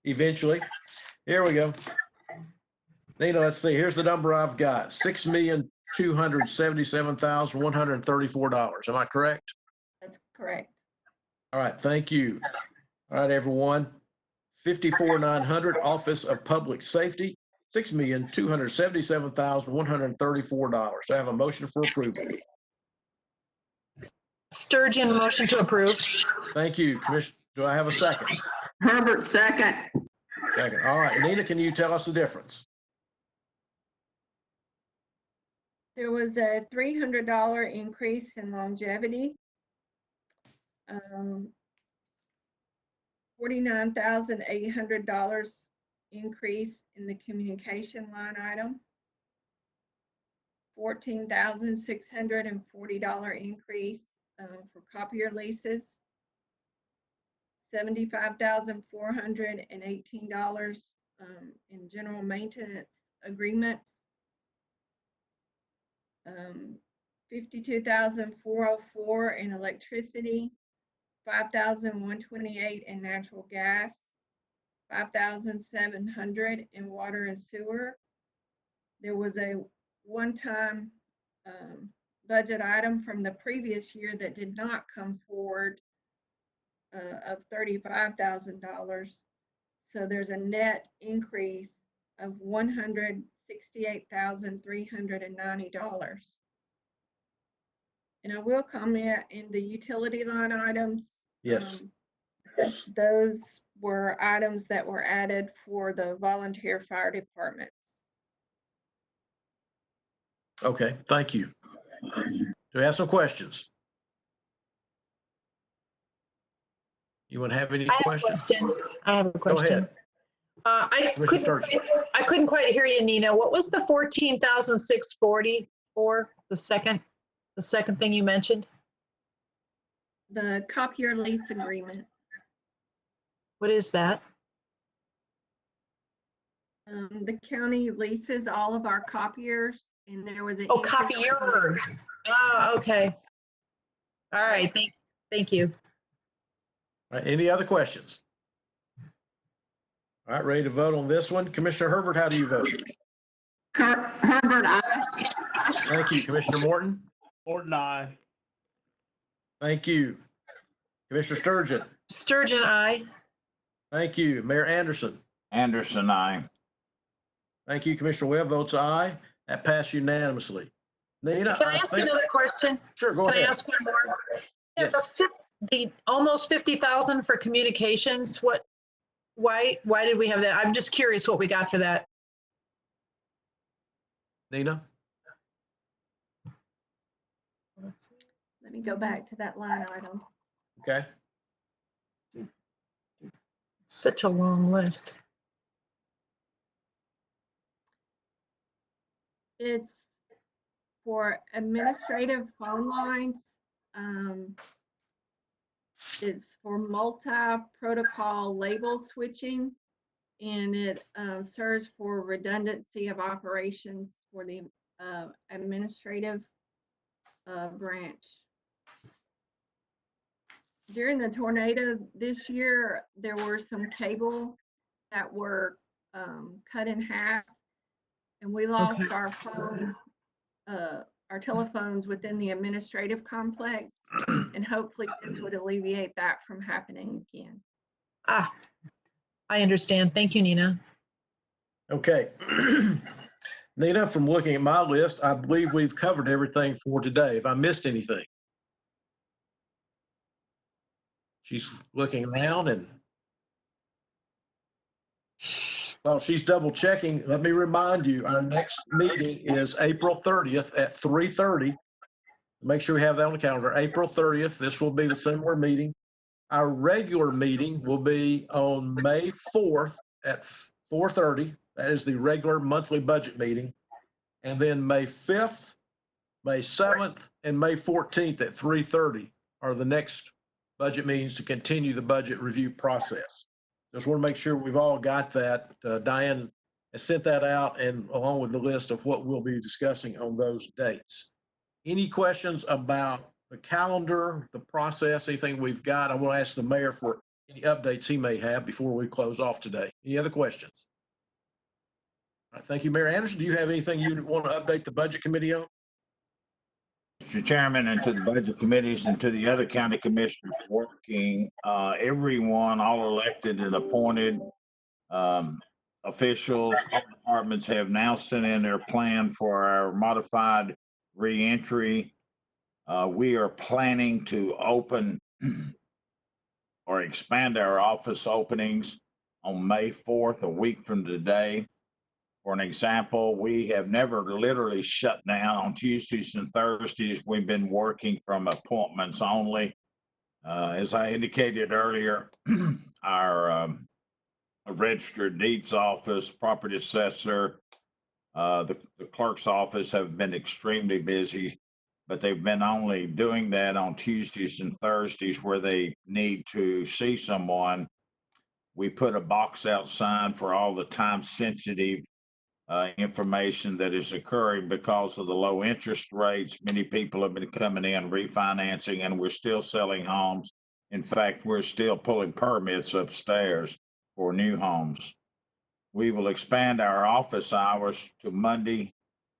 eventually. Here we go. Nina, let's see. Here's the number I've got: $6,277,134. Am I correct? That's correct. All right. Thank you. All right, everyone. 54-900, Office of Public Safety, $6,277,134. Do I have a motion for approval? Sturgeon, motion to approve. Thank you, Commissioner. Do I have a second? Herbert, second. Second. All right, Nina, can you tell us the difference? There was a $300 increase in longevity. $49,800 increase in the communication line item. $14,640 increase for copier leases. $75,418 in general maintenance agreements. $52,404 in electricity. $5,128 in natural gas. $5,700 in water and sewer. There was a one-time budget item from the previous year that did not come forward of $35,000. So there's a net increase of $168,390. And I will comment in the utility line items. Yes. Those were items that were added for the volunteer fire departments. Okay, thank you. Do we have some questions? You want to have any questions? I have a Go question. ahead. I Commissioner couldn't quite hear you, Nina. What was the 14,640 for the second thing you mentioned? The copier lease agreement. What is that? The county leases all of our copiers, and there was an Oh, increase. copier. Ah, okay. All right, thank you. All right, any other questions? All right, ready to vote on this one. Commissioner Herbert, how do you vote? Herbert, aye. Thank you. Commissioner Morton? Morton, I. Thank you. Commissioner Sturgeon? Sturgeon, aye. Thank you. Mayor Anderson? Anderson, I. Thank you. Commissioner Webb votes aye. That passed unanimously. Nina, Can I ask think, another question? sure, go Can I ahead. ask one more? Yeah, Yes. the almost 50,000 for communications, why did we have that? I'm just curious what we got for that. Nina? Let me go back to that line item. Okay. Such a long list. It's for administrative phone lines. It's for multi-protocol label switching, and it serves for redundancy of operations for the administrative branch. During the tornado this year, there were some cable that were cut in half, and we lost Okay. our phone, our telephones within the administrative complex, and hopefully this would alleviate that from happening again. Ah, I understand. Thank you, Nina. Okay. Nina, from looking at my list, I believe we've covered everything for today. Have I missed anything? She's looking around and while she's double checking, let me remind you, our next meeting is April 30th at 3:30. Make sure we have that on the calendar. April 30th, this will be the similar meeting. Our regular meeting will be on May 4th at 4:30. That is the regular monthly budget meeting. And then May 5th, May 7th, and May 14th at 3:30 are the next budget meetings to continue the budget review process. Just want to make sure we've all got that. Diane has sent that out and along with the list of what we'll be discussing on those dates. Any questions about the calendar, the process, anything we've got? I want to ask the mayor for any updates he may have before we close off today. Any other questions? All right, thank you, Mayor Anderson. Do you have anything you want to update the budget committee on? Mr. Chairman, and to the budget committees and to the other county commissioners working, everyone, all elected and appointed officials, all departments have now sent in their plan for our modified reentry. We are planning to open or expand our office openings on May 4th, a week from today. For an example, we have never literally shut down on Tuesdays and Thursdays. We've been working from appointments only. As I indicated earlier, our registered deeds office, property assessor, the clerk's office have been extremely busy, but they've been only doing that on Tuesdays and Thursdays where they need to see someone. We put a box outside for all the time sensitive information that is occurring because of the low interest rates. Many people have been coming in refinancing, and we're still selling homes. In fact, we're still pulling permits upstairs for new homes. We will expand our office hours to Monday,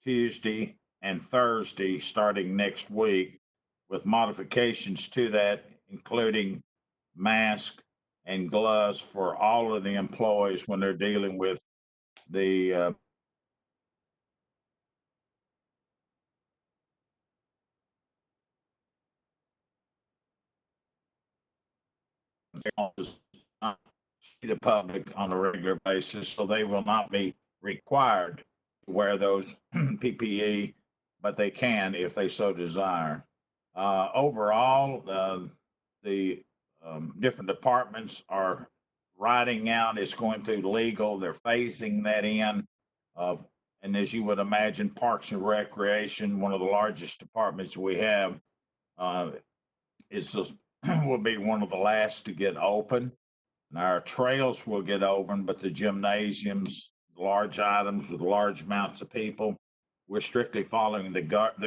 Tuesday, and Thursday starting next week, with modifications to that, including masks and gloves for all of the employees when they're dealing with the the public on a regular basis, so they will not be required to wear those PPE, but they can if they so desire. Overall, the different departments are writing out, it's going through legal, they're phasing that in. And as you would imagine, Parks and Recreation, one of the largest departments we have, is just, will be one of the last to get open. And our trails will get open, but the gymnasiums, large items with large amounts of people. We're strictly following the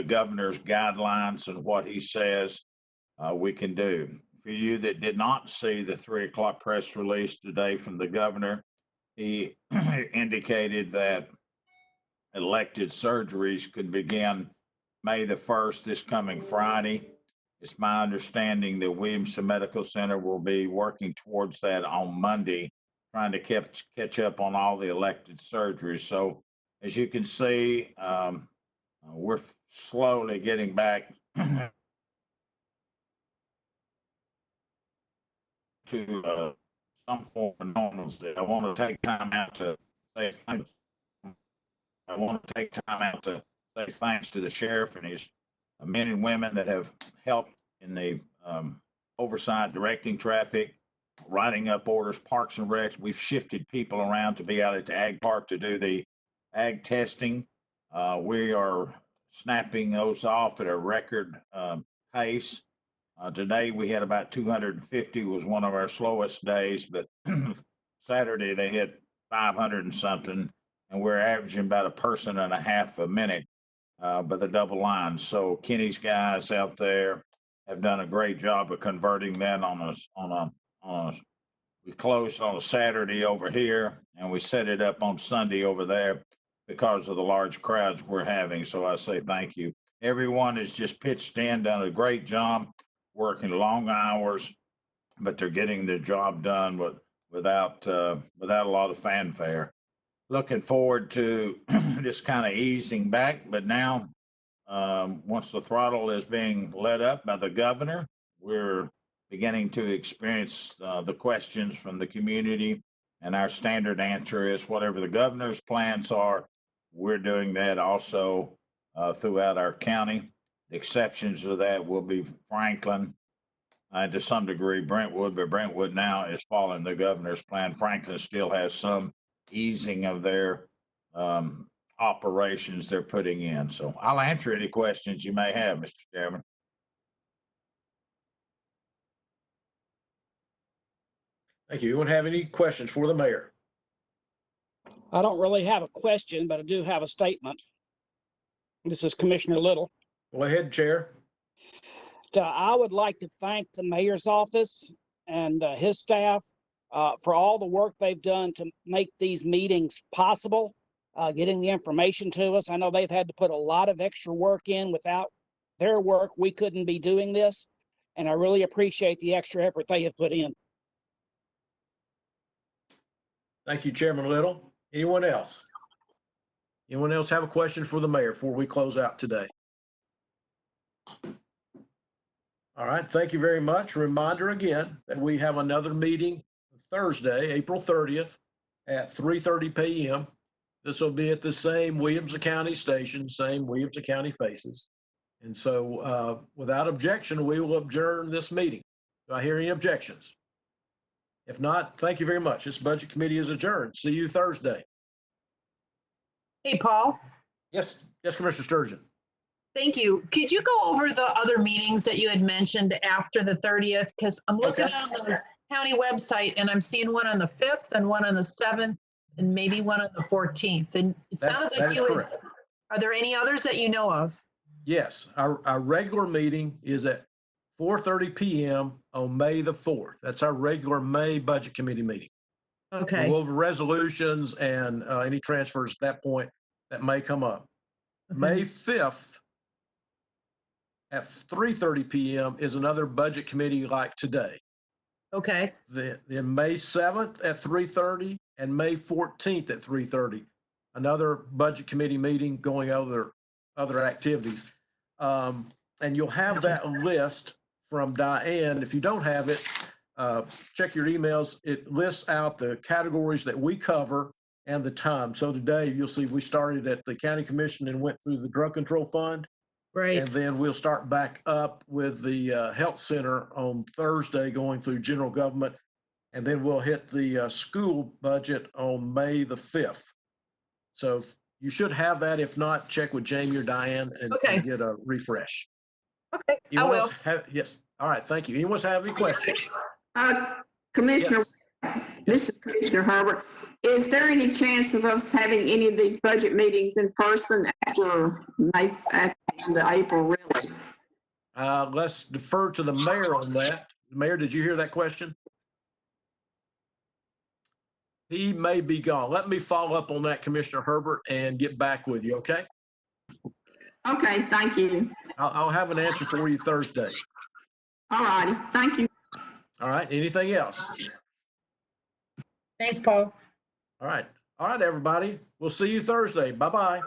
governor's guidelines and what he says we can do. For you that did not see the 3 o'clock press release today from the governor, he indicated that elected surgeries could begin May the 1st, this coming Friday. It's my understanding that Williamson Medical Center will be working towards that on Monday, trying to catch up on all the elected surgeries. So as you can see, we're slowly getting back to some form of normalcy. I want to take time out to say thanks. I want to take time out to say thanks to the sheriff and his men and women that have helped in the oversight, directing traffic, writing up orders, parks and recs. We've shifted people around to be out at the ag park to do the ag testing. We are snapping those off at a record pace. Today we had about 250, was one of our slowest days, but Saturday they hit 500 and something, and we're averaging about a person and a half a minute, but the double line. So Kenny's guys out there have done a great job of converting that we closed on a Saturday over here and we set it up on Sunday over there because of the large crowds we're having. So I say thank you. Everyone has just pitched in, done a great job, working long hours, but they're getting their job done without a lot of fanfare. Looking forward to just kind of easing back, but now once the throttle is being let up by the governor, we're beginning to experience the questions from the community, and our standard answer is whatever the governor's plans are, we're doing that also throughout our county. The exceptions to that will be Franklin, and to some degree Brentwood, but Brentwood now is following the governor's plan. Franklin still has some easing of their operations they're putting in. So I'll answer any questions you may have, Mr. Chairman. Thank you. Anyone have any questions for the mayor? I don't really have a question, but I do have a statement. This is Commissioner Little. Go ahead, Chair. I would like to thank the mayor's office and his staff for all the work they've done to make these meetings possible, getting the information to us. I know they've had to put a lot of extra work in. Without their work, we couldn't be doing this. And I really appreciate the extra effort they have put in. Thank you, Chairman Little. Anyone else? Anyone else have a question for the mayor before we close out today? All right, thank you very much. Reminder again that we have another meeting Thursday, April 30th at 3:30 p.m. This will be at the same Williamson County station, same Williamson County faces. And so without objection, we will adjourn this meeting. Do I hear any objections? If not, thank you very much. This budget committee is adjourned. See you Thursday. Hey, Paul, Yes, Commissioner Sturgeon. thank you. Could you go over the other meetings that you had mentioned after the 30th? Because I'm looking Okay. on the county website and I'm seeing one on the 5th and one on the 7th and maybe one on the 14th. And it sounded That like is you had, correct. are there any others that you know of? Yes, our regular meeting is at 4:30 p.m. on May the 4th. That's our regular May Budget Committee meeting. Okay. We'll go over resolutions and any transfers at that point that may come up. Okay. May 5th at 3:30 p.m. is another budget committee like today. Okay. Then May 7th at 3:30 and May 14th at 3:30, another budget committee meeting going over other activities. And you'll have that list from Diane. If you don't have it, check your emails. It lists out the categories that we cover and the time. So today you'll see we started at the county commission and went through the drug control fund. Right. And then we'll start back up with the health center on Thursday, going through general government. And then we'll hit the school budget on May the 5th. So you should have that. If not, check with Jamie or Diane and Okay. get a refresh. Okay. I Anyone will. else have, yes. All right. Thank you. Anyone else have any questions? Commissioner, This is Commissioner Herbert. Is there any chance of us having any of these budget meetings in person after May, at the end of April, really? Let's defer to the mayor on that. Mayor, did you hear that question? He may be gone. Let me follow up on that, Commissioner Herbert, and get back with you, okay? Okay, thank you. I'll have an answer for you Thursday. All righty, thank you. All right, anything else? Thanks, Paul. All right, everybody. We'll see you Thursday. Bye-bye.